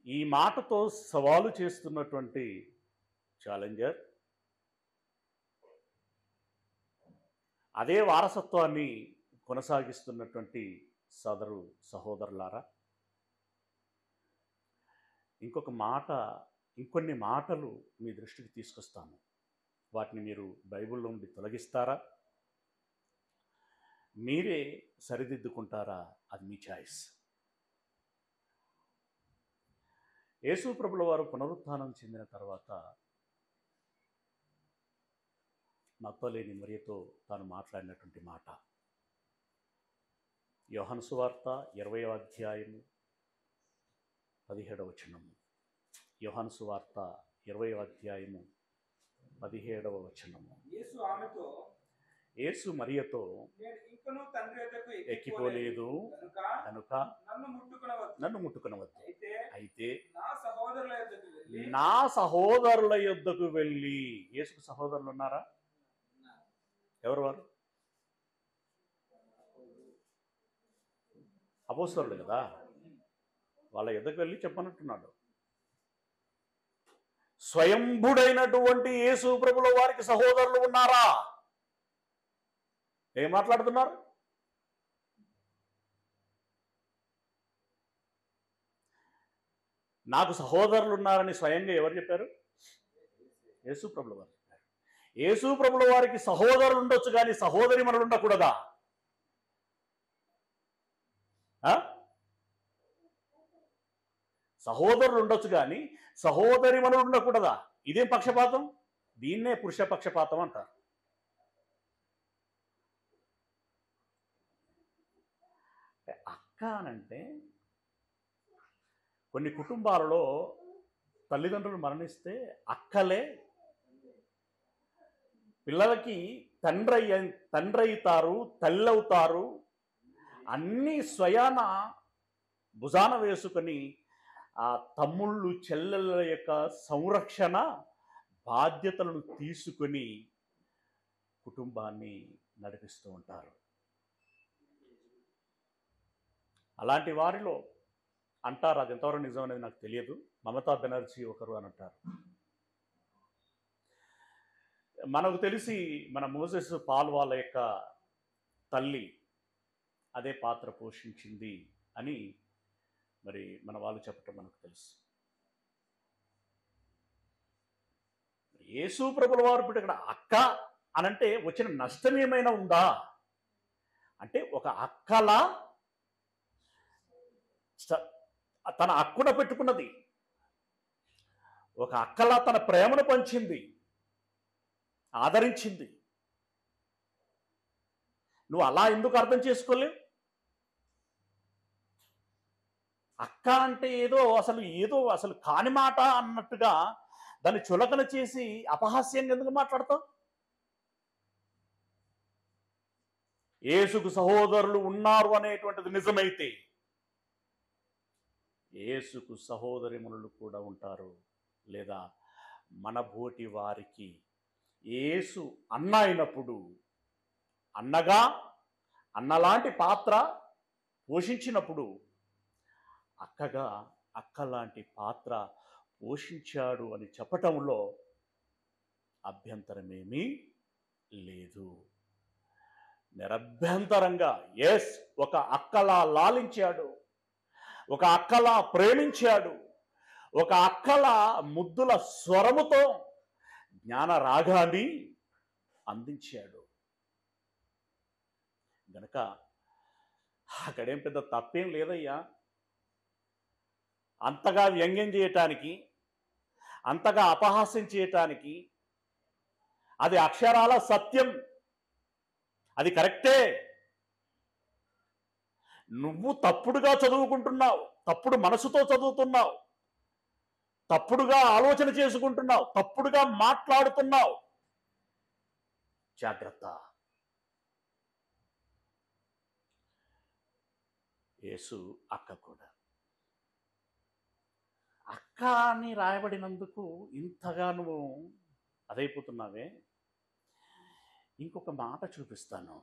ఈ మాటతో సవాలు చేస్తున్నటువంటి ఛాలెంజర్ అదే వారసత్వాన్ని కొనసాగిస్తున్నటువంటి సహోదరులారా, ఇంకొన్ని మాటలు మీ దృష్టికి తీసుకొస్తాను. వాటిని మీరు బైబిల్లో నుండి తొలగిస్తారా, మీరే సరిదిద్దుకుంటారా? అది మీ చాయిస్. యేసు ప్రభుల వారు పునరుత్థానం చెందిన తర్వాత మగ్దలేని మరియతో తాను మాట్లాడినటువంటి మాట యోహాను సువార్త 20వ అధ్యాయం 17వ వచనం. యోహాను సువార్త 20వ అధ్యాయం 17వ వచనం. యేసు మరియతో ఎక్కిపోలేదు కనుక నన్ను ముట్టుకొనవద్దు, అయితే నా సహోదరుల యొద్దకు వెళ్ళి. యేసుకు సహోదరులు ఉన్నారా? ఎవరు వారు? అపోస్తలులు కదా. వాళ్ళ యొద్దకు వెళ్ళి చెప్పనట్టున్నాడు. స్వయంభుడైనటువంటి యేసు ప్రభుల వారికి సహోదరులు ఉన్నారా? ఏం మాట్లాడుతున్నారు? నాకు సహోదరులు ఉన్నారని స్వయంగా ఎవరు చెప్పారు? యేసు ప్రభుల వారు చెప్పారు. యేసు ప్రభుల వారికి సహోదరులు ఉండొచ్చు కానీ సహోదరి మనలు ఉండకూడదా? సహోదరులు ఉండొచ్చు కానీ సహోదరి మనలు ఉండకూడదా? ఇదేం పక్షపాతం? దీన్నే పురుష పక్షపాతం అంటారు. అక్క అనంటే కొన్ని కుటుంబాలలో తల్లిదండ్రులు మరణిస్తే అక్కలే పిల్లలకి తండ్రి అవుతారు, తల్లి అవుతారు. అన్నీ స్వయాన భుజాన వేసుకొని ఆ తమ్ముళ్ళు చెల్లెళ్ళ యొక్క సంరక్షణ బాధ్యతలను తీసుకొని కుటుంబాన్ని నడిపిస్తూ ఉంటారు. అలాంటి వారిలో అంటారు, అది ఎంతవరకు నిజం అనేది నాకు తెలియదు, మమతా బెనర్జీ ఒకరు అని అంటారు. మనకు తెలిసి మన మోసెస్ పాల్ వాళ్ళ యొక్క తల్లి అదే పాత్ర పోషించింది అని మరి మన వాళ్ళు చెప్పటం మనకు తెలుసు. యేసు ప్రభుల వారు ఇప్పుడు ఇక్కడ అక్క అనంటే వచ్చిన నష్టం ఏమైనా ఉందా అంటే, ఒక అక్కలా తన అక్కున పెట్టుకున్నది, ఒక అక్కలా తన ప్రేమను పంచింది, ఆదరించింది. నువ్వు అలా ఎందుకు అర్థం చేసుకోలేవు? అక్క అంటే ఏదో అసలు కాని మాట అన్నట్టుగా దాన్ని చులకన చేసి అపహాస్యంగా ఎందుకు మాట్లాడతావు? యేసుకు సహోదరులు ఉన్నారు అనేటువంటిది నిజమైతే యేసుకు సహోదరిమణులు కూడా ఉంటారు. లేదా మన బోటి వారికి యేసు అన్న అయినప్పుడు అన్నలాంటి పాత్ర పోషించినప్పుడు అక్కలాంటి పాత్ర పోషించాడు అని చెప్పటంలో అభ్యంతరమేమీ లేదు. నిరభ్యంతరంగా ఒక అక్కలా లాలించాడు, ఒక అక్కలా ప్రేమించాడు, ఒక అక్కల ముద్దుల స్వరముతో జ్ఞాన రాగాన్ని అందించాడు. గనక అక్కడేం పెద్ద తప్పేం లేదయ్యా. అంతగా వ్యంగ్యం చేయటానికి, అంతగా అపహాస్యం చేయటానికి, అది అక్షరాల సత్యం, అది కరెక్టే. నువ్వు తప్పుడుగా చదువుకుంటున్నావు, తప్పుడు మనసుతో చదువుతున్నావు, తప్పుడుగా ఆలోచన చేసుకుంటున్నావు, తప్పుడుగా మాట్లాడుతున్నావు. జాగ్రత్త. యేసు అక్క కూడా. అక్క అని రాయబడినందుకు ఇంతగా నువ్వు అదైపోతున్నావే. ఇంకొక మాట చూపిస్తాను,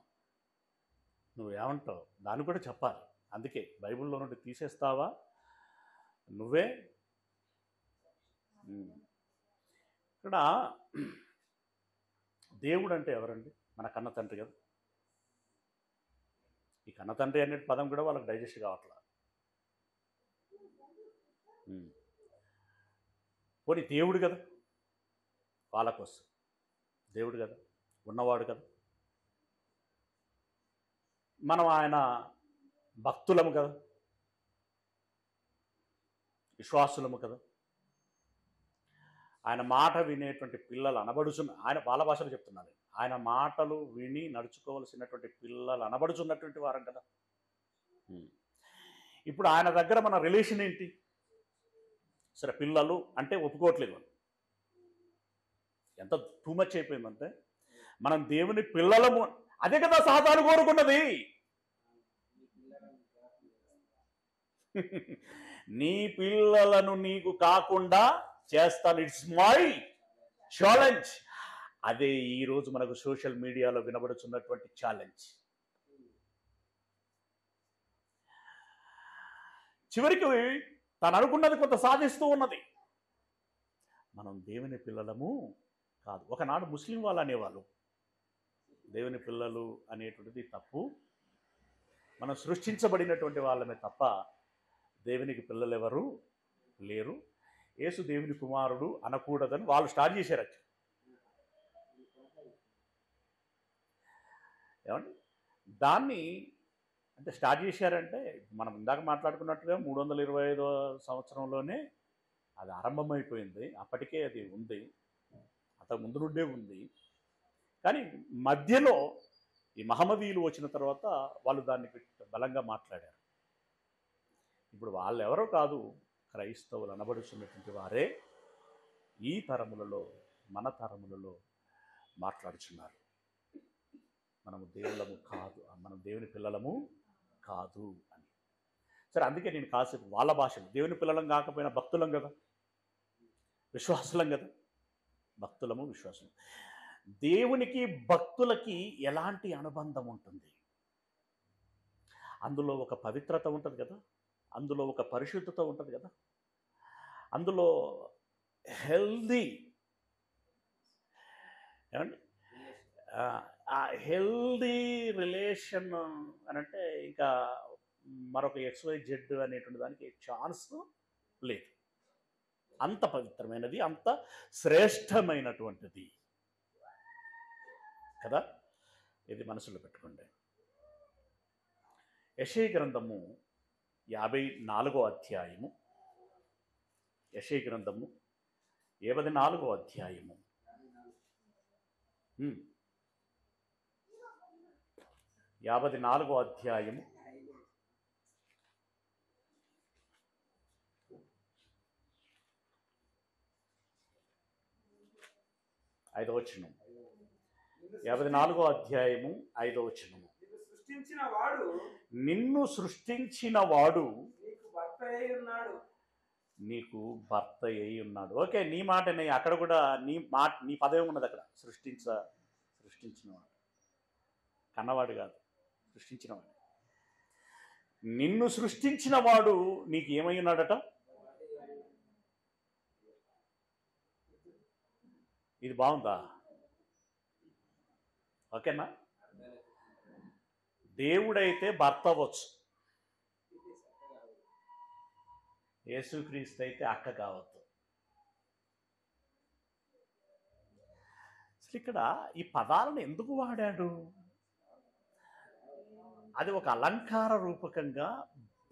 నువ్వేమంటావు దాన్ని కూడా చెప్పాలి. అందుకే బైబిల్లో నుండి తీసేస్తావా నువ్వే. ఇక్కడ దేవుడు అంటే ఎవరండి? మన కన్న తండ్రి కదా. ఈ కన్న తండ్రి అనే పదం కూడా వాళ్ళకి డైజెస్ట్ కావట్లా. పోనీ దేవుడు కదా, వాళ్ళ కోసం దేవుడు కదా, ఉన్నవాడు కదా. మనం ఆయన భక్తులము కదా, విశ్వాసులము కదా. ఆయన మాట వినేటువంటి పిల్లలు అనబడుచున్న, ఆయన వాళ్ళ భాషలో చెప్తున్నాను, ఆయన మాటలు విని నడుచుకోవలసినటువంటి పిల్లలు అనబడుచున్నటువంటి వారం కదా. ఇప్పుడు ఆయన దగ్గర మన రిలేషన్ ఏంటి? సరే, పిల్లలు అంటే ఒప్పుకోవట్లేదు. ఎంత టూ మచ్ అయిపోయిందంటే మనం దేవుని పిల్లలము, అదే కదా సాతాను కోరుకున్నది. నీ పిల్లలను నీకు కాకుండా చేస్తాను, ఇట్స్ మై ఛాలెంజ్. అదే ఈరోజు మనకు సోషల్ మీడియాలో వినబడుతున్నటువంటి ఛాలెంజ్. చివరికి తను అనుకున్నది కొంత సాధిస్తూ ఉన్నది. మనం దేవుని పిల్లలము కాదు. ఒకనాడు ముస్లిం వాళ్ళు అనేవాళ్ళు దేవుని పిల్లలు అనేటువంటిది తప్పు, మనం సృష్టించబడినటువంటి వాళ్ళమే తప్ప దేవునికి పిల్లలు ఎవరు లేరు, యేసు దేవుని కుమారుడు అనకూడదని వాళ్ళు స్టార్ట్ చేశారు. ఏమండి దాన్ని అంటే స్టార్ట్ చేశారంటే మనం ఇందాక మాట్లాడుకున్నట్టుగా 325వ సంవత్సరంలోనే అది ఆరంభమైపోయింది. అప్పటికే అది ఉంది, అంతకు ముందు నుండే ఉంది. కానీ మధ్యలో ఈ మహమ్మదీయులు వచ్చిన తర్వాత వాళ్ళు దాన్ని బలంగా మాట్లాడారు. ఇప్పుడు వాళ్ళు ఎవరో కాదు, క్రైస్తవులు అనబడుచున్నటువంటి వారే ఈ తరములలో, మన తరములలో మాట్లాడుచున్నారు. మనము దేవుళ్ళము కాదు, మనం దేవుని పిల్లలము కాదు అని. సరే, అందుకే నేను కాసేపు వాళ్ళ భాషలు, దేవుని పిల్లలం కాకపోయినా భక్తులం కదా, విశ్వాసులం కదా, భక్తులము విశ్వాసులం. దేవునికి భక్తులకి ఎలాంటి అనుబంధం ఉంటుంది? అందులో ఒక పవిత్రత ఉంటుంది కదా, అందులో ఒక పరిశుద్ధత ఉంటుంది కదా, అందులో హెల్దీ, ఏమండి ఆ హెల్దీ రిలేషన్ అని అంటే ఇంకా మరొక XYZ అనేటువంటి దానికి ఛాన్స్ లేదు. అంత పవిత్రమైనది, అంత శ్రేష్టమైనటువంటిది కదా. ఇది మనసులో పెట్టుకోండి. యెషయా గ్రంథము 54వ అధ్యాయము, యెషయా గ్రంథము 54వ అధ్యాయము 54వ అధ్యాయము 5వ వచనం. 54వ అధ్యాయము 5వ వచనము. నిన్ను సృష్టించిన వాడు నీకు భర్త అయి ఉన్నాడు. ఓకే, నీ మాటనే అక్కడ కూడా నీ పదవి ఉన్నది అక్కడ. సృష్టించినవాడు, కన్నవాడు కాదు, సృష్టించినవాడు. నిన్ను సృష్టించిన వాడు నీకు ఏమై ఉన్నాడట? ఇది బాగుందా? ఓకేనా? దేవుడైతే భర్త అవ్వచ్చు, యేసుక్రీస్తు అయితే అక్క కావద్దు. అసలు ఇక్కడ ఈ పదాలను ఎందుకు వాడాడు? అది ఒక అలంకార రూపకంగా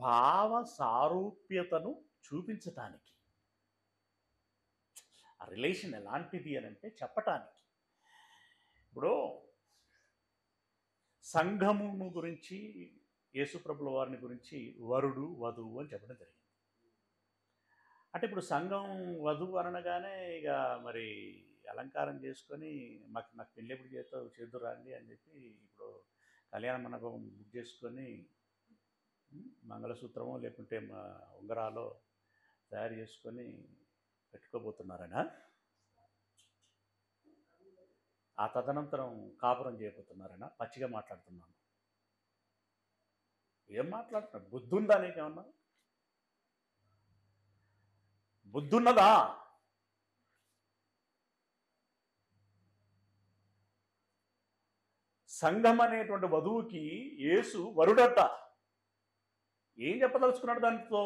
భావ సారూప్యతను చూపించటానికి. ఆ రిలేషన్ ఎలాంటిది అని అంటే చెప్పటానికి. ఇప్పుడు సంఘమును గురించి యేసుప్రభుల వారిని గురించి వరుడు వధువు అని చెప్పడం జరిగింది. అంటే ఇప్పుడు సంఘం వధువు అనగానే ఇక మరి అలంకారం చేసుకొని నాకు పెళ్ళి ఎప్పుడు చేదురండి అని చెప్పి ఇప్పుడు కళ్యాణ మండపం బుక్ చేసుకొని మంగళసూత్రమో లేకుంటే ఉంగరాలో తయారు చేసుకొని పెట్టుకోబోతున్నారనా? ఆ తదనంతరం కాపురం చేయబోతున్నారనా? పచ్చిగా మాట్లాడుతున్నాను. ఏం మాట్లాడుతున్నా? బుద్ధుందా నీకేమన్నా? బుద్ధున్నదా? సంఘం అనేటువంటి వధువుకి యేసు వరుడట. ఏం చెప్పదలుచుకున్నాడు దానితో?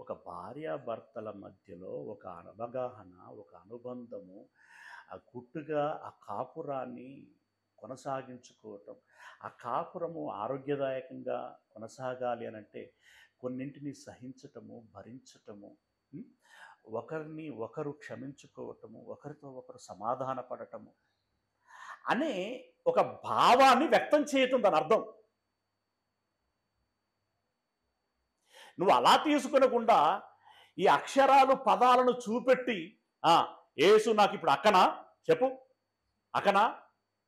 ఒక భార్యాభర్తల మధ్యలో ఒక అవగాహన, ఒక అనుబంధము, ఆ గుట్టుగా ఆ కాపురాన్ని కొనసాగించుకోవటం, ఆ కాపురము ఆరోగ్యదాయకంగా కొనసాగాలి అని అంటే కొన్నింటిని సహించటము, భరించటము, ఒకరిని ఒకరు క్షమించుకోవటము, ఒకరితో ఒకరు సమాధాన పడటము అనే ఒక భావాన్ని వ్యక్తం చేయటం దాని అర్థం. నువ్వు అలా తీసుకునకుండా ఈ అక్షరాలు పదాలను చూపెట్టి యేసు నాకు ఇప్పుడు అక్కనా చెప్పు, అక్కనా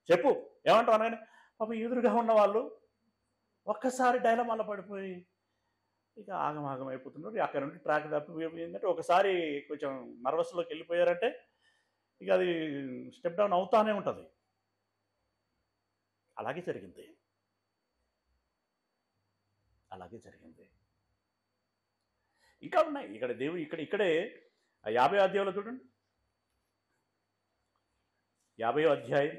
చెప్పు ఏమంటావు అనగానే పాపం ఎదురుగా ఉన్న వాళ్ళు ఒక్కసారి డైలమాలో పడిపోయి ఇక ఆగమాగం అయిపోతున్నారు. అక్కడ నుండి ట్రాక్ తప్పిపోయిందంటే ఒకసారి కొంచెం నర్వస్లోకి వెళ్ళిపోయారంటే ఇక అది స్టెప్ డౌన్ అవుతానే ఉంటుంది. అలాగే జరిగింది. ఇంకా ఉన్నాయి ఇక్కడ దేవుడు ఇక్కడే 50వ అధ్యాయంలో చూడండి. 50వ అధ్యాయం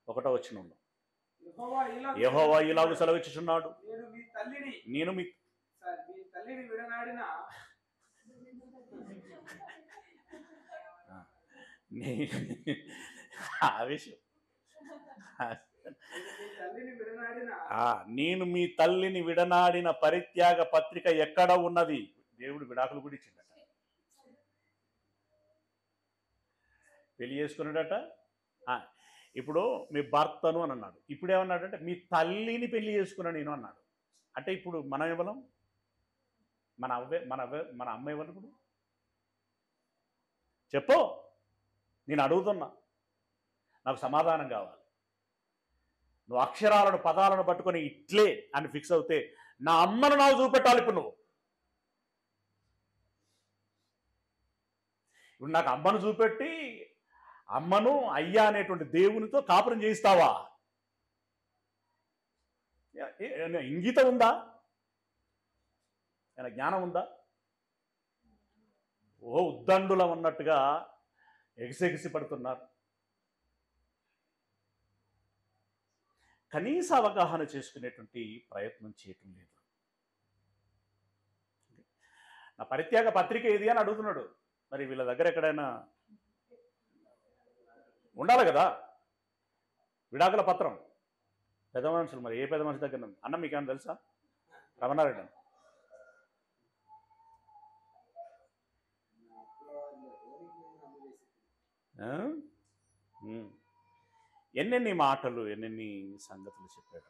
1వ వచనంలో యెహోవా ఇలాగు సెలవిచ్చుచున్నాడు, నేను మీ తల్లిని విడనాడిన ఆవేశం నేను నేను మీ తల్లిని విడనాడిన పరిత్యాగ పత్రిక ఎక్కడ ఉన్నది? దేవుడు విడాకులు కూడా ఇచ్చిండట, పెళ్లి చేసుకున్నాడట. ఇప్పుడు మీ భర్తను అని అన్నాడు. ఇప్పుడు ఏమన్నాడంటే మీ తల్లిని పెళ్లి చేసుకున్నా నేను అన్నాడు. అంటే ఇప్పుడు మనం ఇవ్వలేం, మన అమ్మ ఇవ్వను. ఇప్పుడు చెప్పు, నేను అడుగుతున్నా, నాకు సమాధానం కావాలి. నువ్వు అక్షరాలను పదాలను పట్టుకొని ఇట్లే అని ఫిక్స్ అవుతే నా అమ్మను నాకు చూపెట్టాలి. ఇప్పుడు ఇప్పుడు నాకు అమ్మను చూపెట్టి అమ్మను అయ్యా అనేటువంటి దేవునితో కాపురం చేయిస్తావా? ఇంగితం ఉందా? ఏమైనా జ్ఞానం ఉందా? ఉద్దండులం ఉన్నట్టుగా ఎగిసెగిసి పడుతున్నారు. కనీస అవగాహన చేసుకునేటువంటి ప్రయత్నం చేయటం లేదు. నా పరిత్యాగ పత్రిక ఏది అని అడుగుతున్నాడు. మరి వీళ్ళ దగ్గర ఎక్కడైనా ఉండాలి కదా విడాకుల పత్రం. పెద్ద మనుషులు, మరి ఏ పెద్ద మనిషి దగ్గర అన్న మీకేమైనా తెలుసా? రమణారెడ్డి ఎన్నెన్ని మాటలు, ఎన్నెన్ని సంగతులు చెప్పాడు.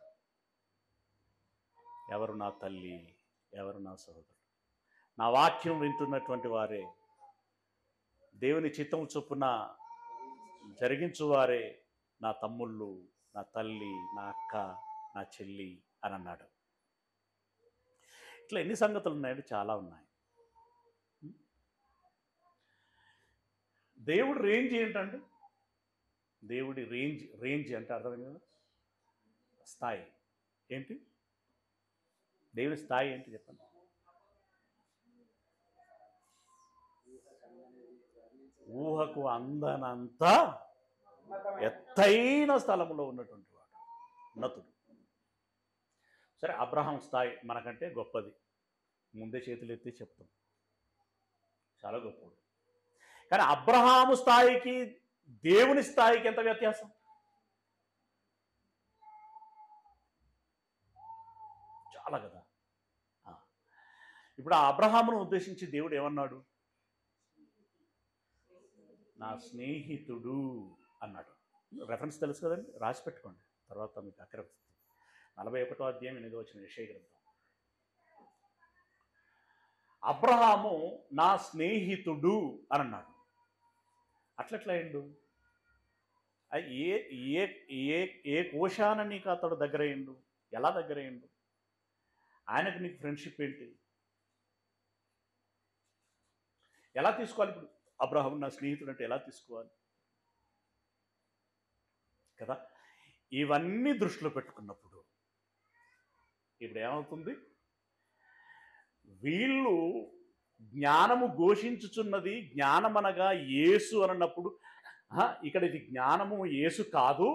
ఎవరు నా తల్లి, ఎవరు నా సహోదరుడు? నా వాక్యం వింటున్నటువంటి వారే, దేవుని చిత్తం చొప్పున జరిగించువారే నా తమ్ముళ్ళు, నా తల్లి, నా అక్క, నా చెల్లి అని అన్నాడు. ఇట్లా ఎన్ని సంగతులు ఉన్నాయంటే చాలా ఉన్నాయి. దేవుడి రేంజ్ ఏంటంటే, దేవుడి రేంజ్ అంటే అర్థమైంది కదా, స్థాయి ఏంటి? దేవుడి స్థాయి ఏంటి చెప్పండి? ఊహకు అందనంత ఎత్తైన స్థలంలో ఉన్నటువంటి వాడు, ఉన్నతుడు. సరే, అబ్రహాం స్థాయి మనకంటే గొప్పది. ముందే చేతులు ఎత్తి చెప్తాం, చాలా గొప్పవాడు. కానీ అబ్రహాము స్థాయికి దేవుని స్థాయికి ఎంత వ్యత్యాసం? చాలా కదా. ఇప్పుడు ఆ అబ్రహామును ఉద్దేశించి దేవుడు ఏమన్నాడు? నా స్నేహితుడు అన్నాడు. రెఫరెన్స్ తెలుసు కదండి, రాసి పెట్టుకోండి, తర్వాత మీకు అక్కడ 41వ అధ్యాయం 8వ వచనం యెషయా గ్రంథం. అబ్రహాము నా స్నేహితుడు అని అన్నాడు. అట్లెట్లా అయిండు? ఏ ఏ ఏ ఏ కోశాన నీకు అతడు దగ్గర అయ్యిండు? ఎలా దగ్గర అయ్యిండు? ఆయనకు నీకు ఫ్రెండ్షిప్ ఏంటి? ఎలా తీసుకోవాలి? ఇప్పుడు అబ్రహాము నా స్నేహితుడు అంటే ఎలా తీసుకోవాలి కదా? ఇవన్నీ దృష్టిలో పెట్టుకున్నప్పుడు ఇప్పుడు ఏమవుతుంది? వీళ్ళు జ్ఞానము ఘోషించుచున్నది జ్ఞానమనగా యేసు అన్నప్పుడు, ఇక్కడ ఇది జ్ఞానము యేసు కాదు,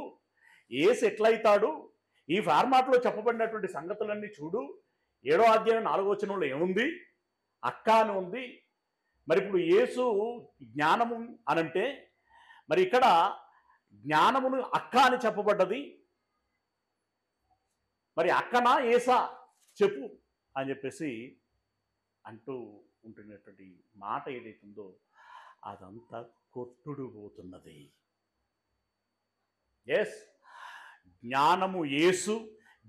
యేసు ఎట్లయితాడు? ఈ ఫార్మాట్లో చెప్పబడినటువంటి సంగతులన్నీ చూడు. 7వ అధ్యాయం 4వ వచనంలో ఏముంది? అక్క అని ఉంది. మరి ఇప్పుడు యేసు జ్ఞానము అనంటే, మరి ఇక్కడ జ్ఞానమును అక్క అని చెప్పబడ్డది. మరి అక్కనా ఏసా చెప్పు అని చెప్పేసి అంటూ ఉంటున్నటువంటి మాట ఏదైతుందో అదంతా కొట్టుడు పోతున్నది. ఎస్, జ్ఞానము యేసు,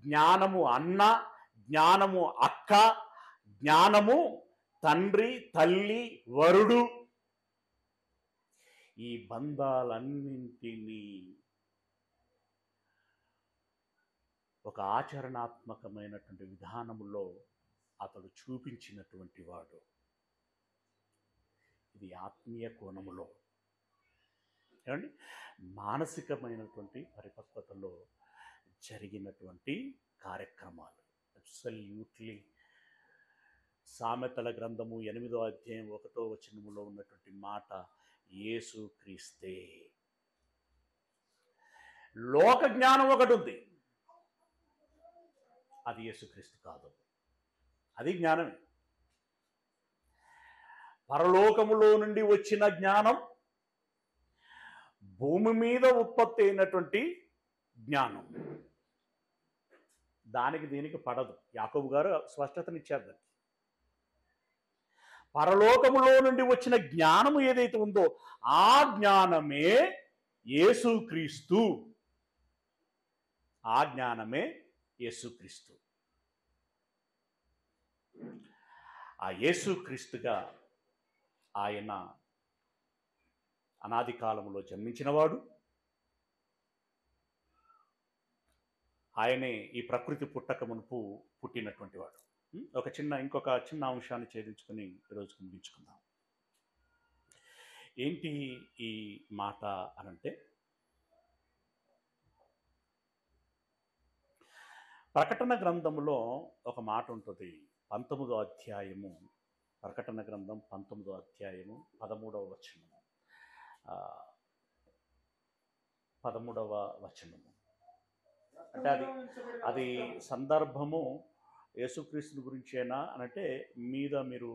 జ్ఞానము అన్న, జ్ఞానము అక్క, జ్ఞానము తండ్రి, తల్లి, వరుడు, ఈ బంధాలన్నింటినీ ఒక ఆచరణాత్మకమైనటువంటి విధానములో అతడు చూపించినటువంటి వాడు. ఇది ఆత్మీయ కోణములో, ఏమండి, మానసికమైనటువంటి పరిపక్వతలో జరిగినటువంటి కార్యక్రమాలు. అబ్సల్యూట్లీ సామెతల గ్రంథము 8వ అధ్యాయం 1వ వచనములో ఉన్నటువంటి మాట యేసు క్రీస్తే. లోక జ్ఞానం ఒకటి ఉంది, అది యేసుక్రీస్తు కాదు. అది జ్ఞానమే. పరలోకములో నుండి వచ్చిన జ్ఞానం, భూమి మీద ఉత్పత్తి అయినటువంటి జ్ఞానం, దానికి దీనికి పడదు. యాకోబు గారు స్పష్టతనిచ్చారు దానికి. పరలోకములో నుండి వచ్చిన జ్ఞానము ఏదైతే ఉందో ఆ జ్ఞానమే యేసుక్రీస్తు. ఆ జ్ఞానమే యేసుక్రీస్తు. ఆ యేసుక్రీస్తుగా ఆయన అనాది కాలములో జన్మించినవాడు. ఆయనే ఈ ప్రకృతి పుట్టక మునుపు పుట్టినటువంటి వాడు. ఇంకొక చిన్న అంశాన్ని ఛేదించుకొని ఈరోజు ముగించుకుందాం. ఏంటి ఈ మాట అనంటే, ప్రకటన గ్రంథములో ఒక మాట ఉంటుంది. 19వ అధ్యాయము, ప్రకటన గ్రంథం 19వ అధ్యాయము 13వ వచనము. 13వ వచనము అంటే అది సందర్భము యేసుక్రీస్తుని గురించేనా అనంటే, మీద మీరు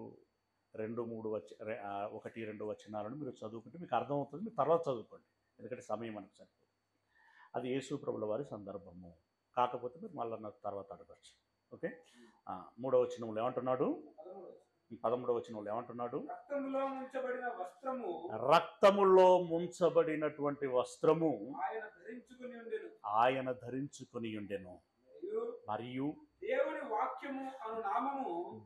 1-2 వచనాలను మీరు చదువుకుంటే మీకు అర్థమవుతుంది. మీరు తర్వాత చదువుకోండి, ఎందుకంటే సమయం మనకు సరిపోదు. అది యేసు ప్రభుల వారి సందర్భము. కాకపోతే మీరు మళ్ళీ నాకు తర్వాత అడగచ్చు. ఓకే, 3వ వచనంలో ఏమంటున్నాడు? 13వ వచనంలో ఏమంటున్నాడు? రక్తములో ముంచబడినటువంటి వస్త్రము ఆయన ధరించుకొని ఉండెను, మరియు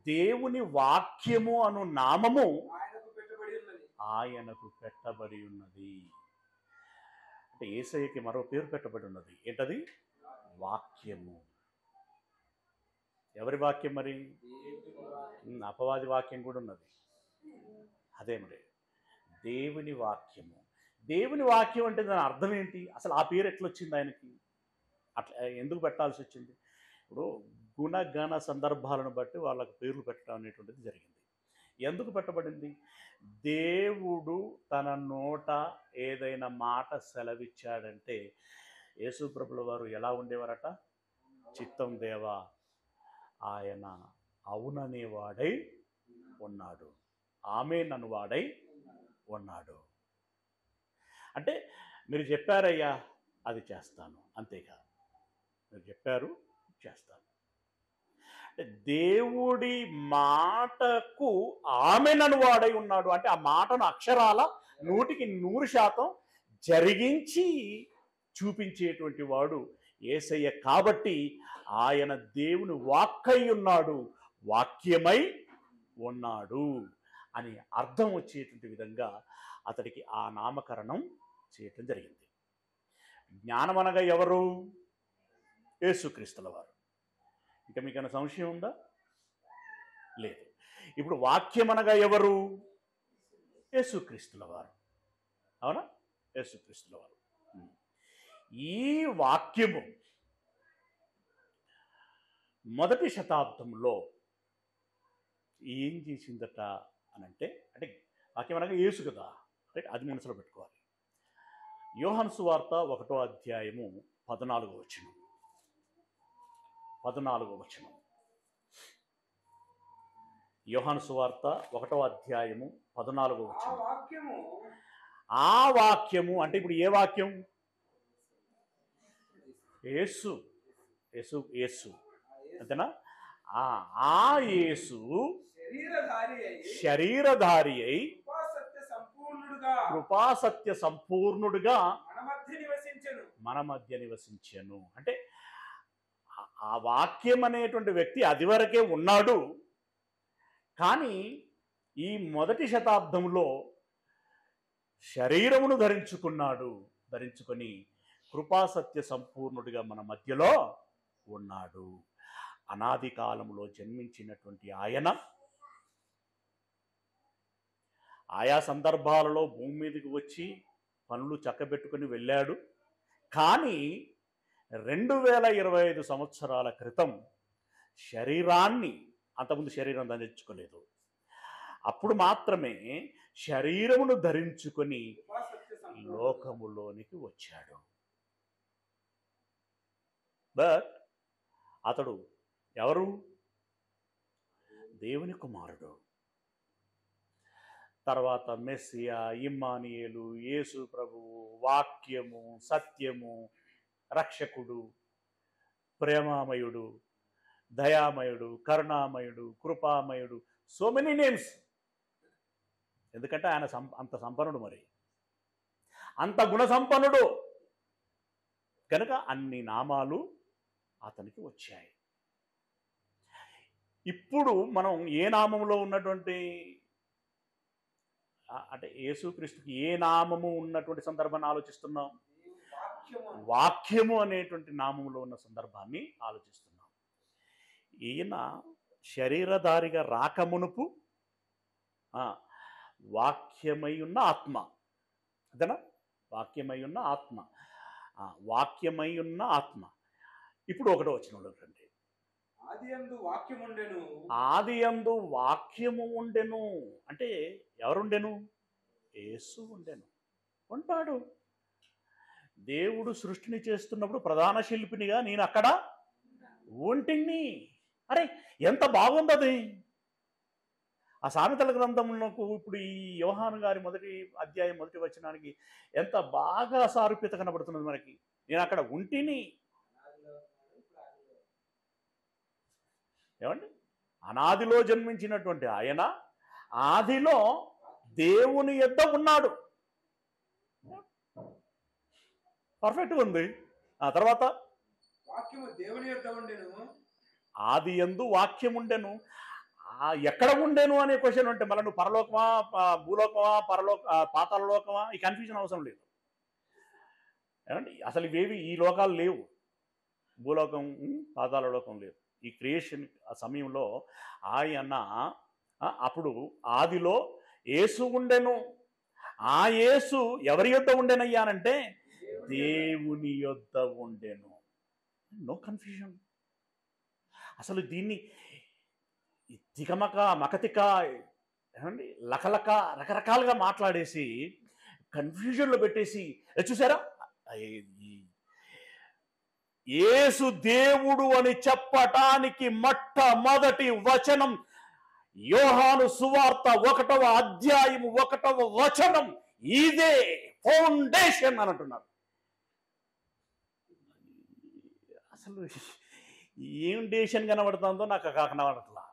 దేవుని వాక్యము అను నామము ఆయనకు పెట్టబడి ఉన్నది. అంటే యేసయ్యకి మరో పేరు పెట్టబడి ఉన్నది. ఏంటది? వాక్యము. ఎవరి వాక్యం మరి? అపవాది వాక్యం కూడా ఉన్నది. అదే మరి దేవుని వాక్యము. దేవుని వాక్యం అంటే దాని అర్థం ఏంటి? అసలు ఆ పేరు ఎట్లొచ్చింది ఆయనకి? అట్లా ఎందుకు పెట్టాల్సి వచ్చింది? ఇప్పుడు గుణగణ సందర్భాలను బట్టి వాళ్ళకు పేర్లు పెట్టడం అనేటువంటిది జరిగింది. ఎందుకు పెట్టబడింది? దేవుడు తన నోట ఏదైనా మాట సెలవిచ్చాడంటే యేసు ప్రభుల వారు ఎలా ఉండేవారట? చిత్తం దేవా, ఆయన అవుననేవాడై ఉన్నాడు, ఆమె నన్ను వాడై ఉన్నాడు. అంటే మీరు చెప్పారయ్యా, అది చేస్తాను, అంతేకాదు. మీరు చెప్పారు, చేస్తాను. అంటే దేవుడి మాటకు ఆమెనను వాడై ఉన్నాడు. అంటే ఆ మాటను అక్షరాల 100% జరిగించి చూపించేటువంటి వాడు యేసయ్య. కాబట్టి ఆయన దేవుని వాక్కై ఉన్నాడు, వాక్యమై ఉన్నాడు అని అర్థం వచ్చేటువంటి విధంగా అతడికి ఆ నామకరణం చేయటం జరిగింది. జ్ఞానం అనగా ఎవరు? యేసుక్రీస్తుల వారు. ఇక మీకైనా సంశయం ఉందా? లేదు. ఇప్పుడు వాక్యం అనగా ఎవరు? యేసుక్రీస్తుల వారు. అవునా? యేసుక్రీస్తుల వారు. ఈ వాక్యము మొదటి శతాబ్దంలో ఏం చేసిందట అనంటే, అంటే వాక్యం అనగా యేసు కదా, రైట్? అది మనసులో పెట్టుకోవాలి. యోహాను సువార్త 1వ అధ్యాయము 14వ వచనం. 14వ వచనం. యోహాను సువార్త 1వ అధ్యాయము 14వ వచనం. ఆ వాక్యము అంటే ఇప్పుడు ఏ వాక్యం? యేసు. యేసు యేసు అంతేనా? ఆ యేసు శరీరధారి అయి కృపాసత్య సంపూర్ణుడుగా మన మధ్య నివసించెను. అంటే ఆ వాక్యం అనేటువంటి వ్యక్తి అది వరకే ఉన్నాడు. కానీ ఈ మొదటి శతాబ్దంలో శరీరమును ధరించుకున్నాడు. ధరించుకొని కృపాసత్య సంపూర్ణుడిగా మన మధ్యలో ఉన్నాడు. అనాది కాలంలో జన్మించినటువంటి ఆయన ఆయా సందర్భాలలో భూమి మీదకి వచ్చి పనులు చక్కబెట్టుకుని వెళ్ళాడు. కానీ 2025 సంవత్సరాల క్రితం శరీరాన్ని, అంతకుముందు శరీరం ధరించుకోలేదు, అప్పుడు మాత్రమే శరీరమును ధరించుకొని లోకములోనికి వచ్చాడు. బట్ అతడు ఎవరు? దేవుని కుమారుడు. తర్వాత మెస్సియా, ఇమ్మానుయేలు, యేసు ప్రభువు, వాక్యము, సత్యము, రక్షకుడు, ప్రేమామయుడు, దయామయుడు, కరుణామయుడు, కృపామయుడు, సో మెనీ నేమ్స్. ఎందుకంటే ఆయన అంత సంపన్నుడు, మరి అంత గుణ సంపన్నుడు కనుక అన్ని నామాలు అతనికి వచ్చాయి. ఇప్పుడు మనం ఏ నామంలో ఉన్నటువంటి, అంటే యేసుక్రీస్తుకి ఏ నామము ఉన్నటువంటి సందర్భాన్ని ఆలోచిస్తున్నాం? వాక్యము అనేటువంటి నామంలో ఉన్న సందర్భాన్ని ఆలోచిస్తున్నాం. ఈయన శరీరధారిగా రాకమునుపు వాక్యమై ఉన్న ఆత్మ, అదేనా? వాక్యమై ఉన్న ఆత్మ, వాక్యమై ఉన్న ఆత్మ. ఇప్పుడు 1వ వచనంలో రండి. ఆది యందు వాక్యము ఉండెను. అంటే ఎవరుండెను? యేసు ఉండెను, ఉంటాడు. దేవుడు సృష్టిని చేస్తున్నప్పుడు ప్రధాన శిల్పినిగా నేను అక్కడ ఉంటిని. అరే ఎంత బాగుంది ఆ సామెతల గ్రంథంలోకి. ఇప్పుడు ఈ యోహాను గారి 1వ అధ్యాయం 1వ వచనానికి ఎంత బాగా సారూప్యత కనబడుతున్నది మనకి. నేను అక్కడ ఉంటిని. ఏమండి? అనాదిలో జన్మించినటువంటి ఆయన ఆదిలో దేవుని యొద్ద ఉన్నాడు. పర్ఫెక్ట్గా ఉంది. ఆ తర్వాత ఆది యందు వాక్యం ఉండెను. ఎక్కడ ఉండేను అనే క్వశ్చన్ ఉంటే మళ్ళీ నువ్వు పరలోకమా, భూలోకమా, పాతాళలోకమా, ఈ కన్ఫ్యూజన్ అవసరం లేదు. ఏమండి? అసలు ఇవేవి ఈ లోకాలు లేవు. భూలోకం, పాతాళలోకం లేదు. ఈ క్రియేషన్ ఆ సమయంలో ఆయన అప్పుడు ఆదిలో యేసు ఉండెను. ఆ యేసు ఎవరి యొద్ద ఉండెనయ్యానంటే దేవుని యొద్ద ఉండెను. No confusion. అసలు దీన్ని తికమక, మకతిక, ఏమండి, లకలక రకరకాలుగా మాట్లాడేసి కన్ఫ్యూజన్లో పెట్టేసి, చూసారా, యేసు దేవుడు అని చెప్పటానికి మొట్టమొదటి వచనం యోహాను సువార్త 1వ అధ్యాయం 1వ వచనం ఇదే ఫౌండేషన్ అని అంటున్నారు. అసలు ఏం డేషన్ కనబడుతుందో నాకు కనబడట్లా.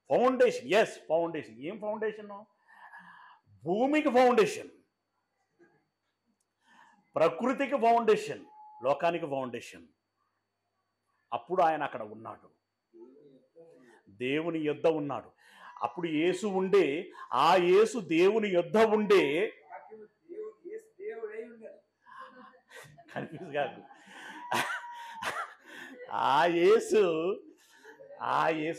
Foundation, yes foundation. ఏం ఫౌండేషన్? భూమికి ఫౌండేషన్, ప్రకృతికి ఫౌండేషన్, లోకానికి ఫౌండేషన్. అప్పుడు ఆయన అక్కడ ఉన్నాడు, దేవుని యొద్ద ఉన్నాడు. అప్పుడు యేసు ఉండే, ఆ యేసు దేవుని యొద్ద ఉండే, కన్ఫ్యూజ్ కాదు, ఆ యేసు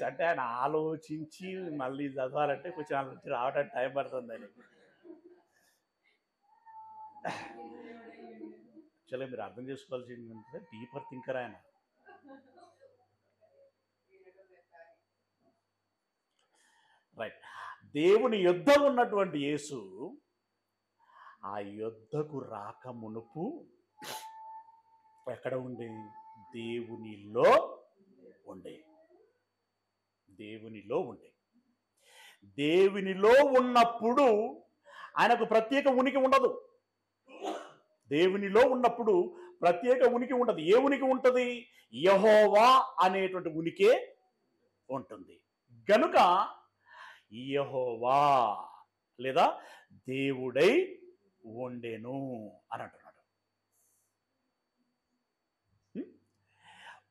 అంటే ఆయన ఆలోచించి మళ్ళీ చదవాలంటే కొంచెం ఆలోచించి రావడానికి టైం పడుతుందని. యాక్చువల్గా మీరు అర్థం చేసుకోవాల్సింది ఏంటంటే డీపర్ థింకర్ ఆయన. రైట్. దేవుని యొద్ద ఉన్నటువంటి యేసు ఆ యొద్దకు రాక మునుపు ఎక్కడ ఉండే? దేవునిలో ఉండే. దేవునిలో ఉండే. దేవునిలో ఉన్నప్పుడు ఆయనకు ప్రత్యేక ఉనికి ఉండదు. దేవునిలో ఉన్నప్పుడు ప్రత్యేక ఉనికి ఉండదు. ఏ ఉనికి ఉంటుంది? యెహోవా అనేటువంటి ఉనికే ఉంటుంది. గనుక యెహోవా లేదా దేవుడై ఉండెను అని అంటున్నాడు.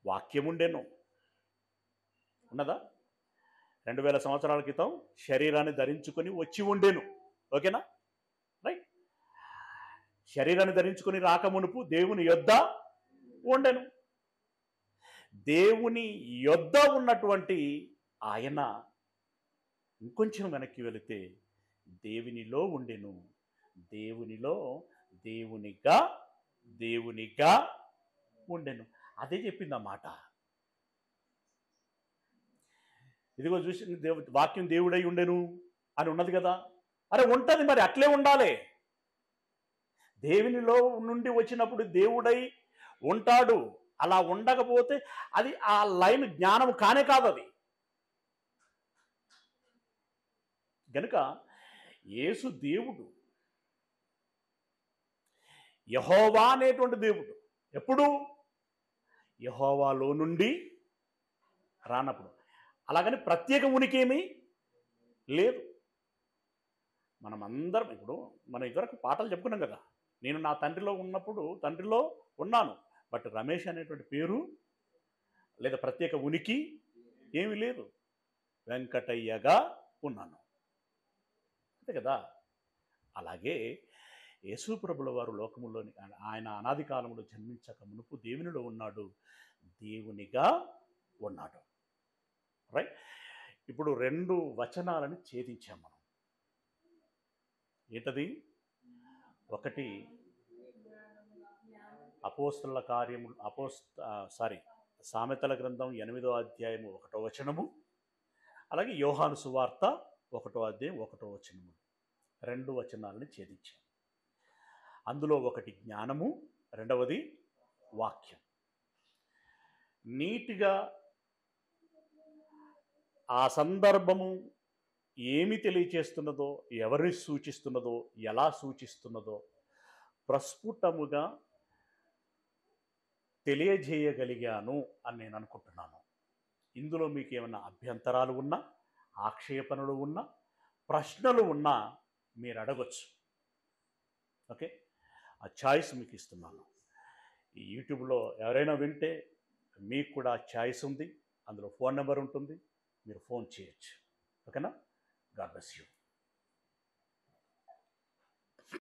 వాక్యం ఉండెను ఉన్నదా? 2000 సంవత్సరాల క్రితం శరీరాన్ని ధరించుకొని వచ్చి ఉండెను. ఓకేనా? రైట్. శరీరాన్ని ధరించుకొని రాకమునుపు దేవుని యొద్ద ఉండెను. దేవుని యొద్ద ఉన్నటువంటి ఆయన ఇంకొంచెం వెనక్కి వెళితే దేవునిలో ఉండెను, దేవునిలో దేవునిగా ఉండెను. అదే చెప్పింది ఆ మాట. ఇదిగో చూసి వాక్యం దేవుడై ఉండెను అని ఉన్నది కదా. అరే ఉంటుంది, మరి అట్లే ఉండాలి. దేవునిలో నుండి వచ్చినప్పుడు దేవుడై ఉంటాడు. అలా ఉండకపోతే అది ఆ లైన్ జ్ఞానం కానే కాదు అది. గనుక యేసు దేవుడు, యెహోవా అనేటువంటి దేవుడు. ఎప్పుడు? యెహోవాలో నుండి రానప్పుడు. అలాగని ప్రత్యేక ఉనికేమీ లేదు. మనమందరం ఇప్పుడు మనం ఇదివరకు పాటలు చెప్పుకున్నాం కదా. నేను నా తండ్రిలో ఉన్నప్పుడు తండ్రిలో ఉన్నాను, బట్ రమేష్ అనేటువంటి పేరు లేదా ప్రత్యేక ఉనికి ఏమీ లేదు. వెంకటయ్యగా ఉన్నాను, అంతే కదా. అలాగే యేసు ప్రభుల వారు లోకములోని ఆయన అనాది కాలంలో జన్మించక మునుపు దేవునిలో ఉన్నాడు, దేవునిగా ఉన్నాడు. రైట్. ఇప్పుడు 2 వచనాలను ఛేదించాం మనం. ఏంటది? ఒకటి అపోస్తలుల కార్యము సామెతల గ్రంథం 8వ అధ్యాయము 1వ వచనము, అలాగే యోహాను సువార్త 1వ అధ్యాయం 1వ వచనము. 2 వచనాలను ఛేదించాం. అందులో ఒకటి జ్ఞానము, రెండవది వాక్యం. నీటిగా ఆ సందర్భము ఏమి తెలియచేస్తున్నదో, ఎవరిని సూచిస్తున్నదో, ఎలా సూచిస్తున్నదో ప్రస్ఫుటముగా తెలియజేయగలిగాను అని నేను అనుకుంటున్నాను. ఇందులో మీకు ఏమైనా అభ్యంతరాలు ఉన్నా, ఆక్షేపణలు ఉన్నా, ప్రశ్నలు ఉన్నా మీరు అడగొచ్చు. ఓకే, ఆ ఛాయిస్ మీకు ఇస్తున్నాను. ఈ యూట్యూబ్లో ఎవరైనా వింటే మీకు కూడా ఛాయిస్ ఉంది. అందులో ఫోన్ నెంబర్ ఉంటుంది, మీరు ఫోన్ చేయొచ్చు. ఓకేనా? God bless you.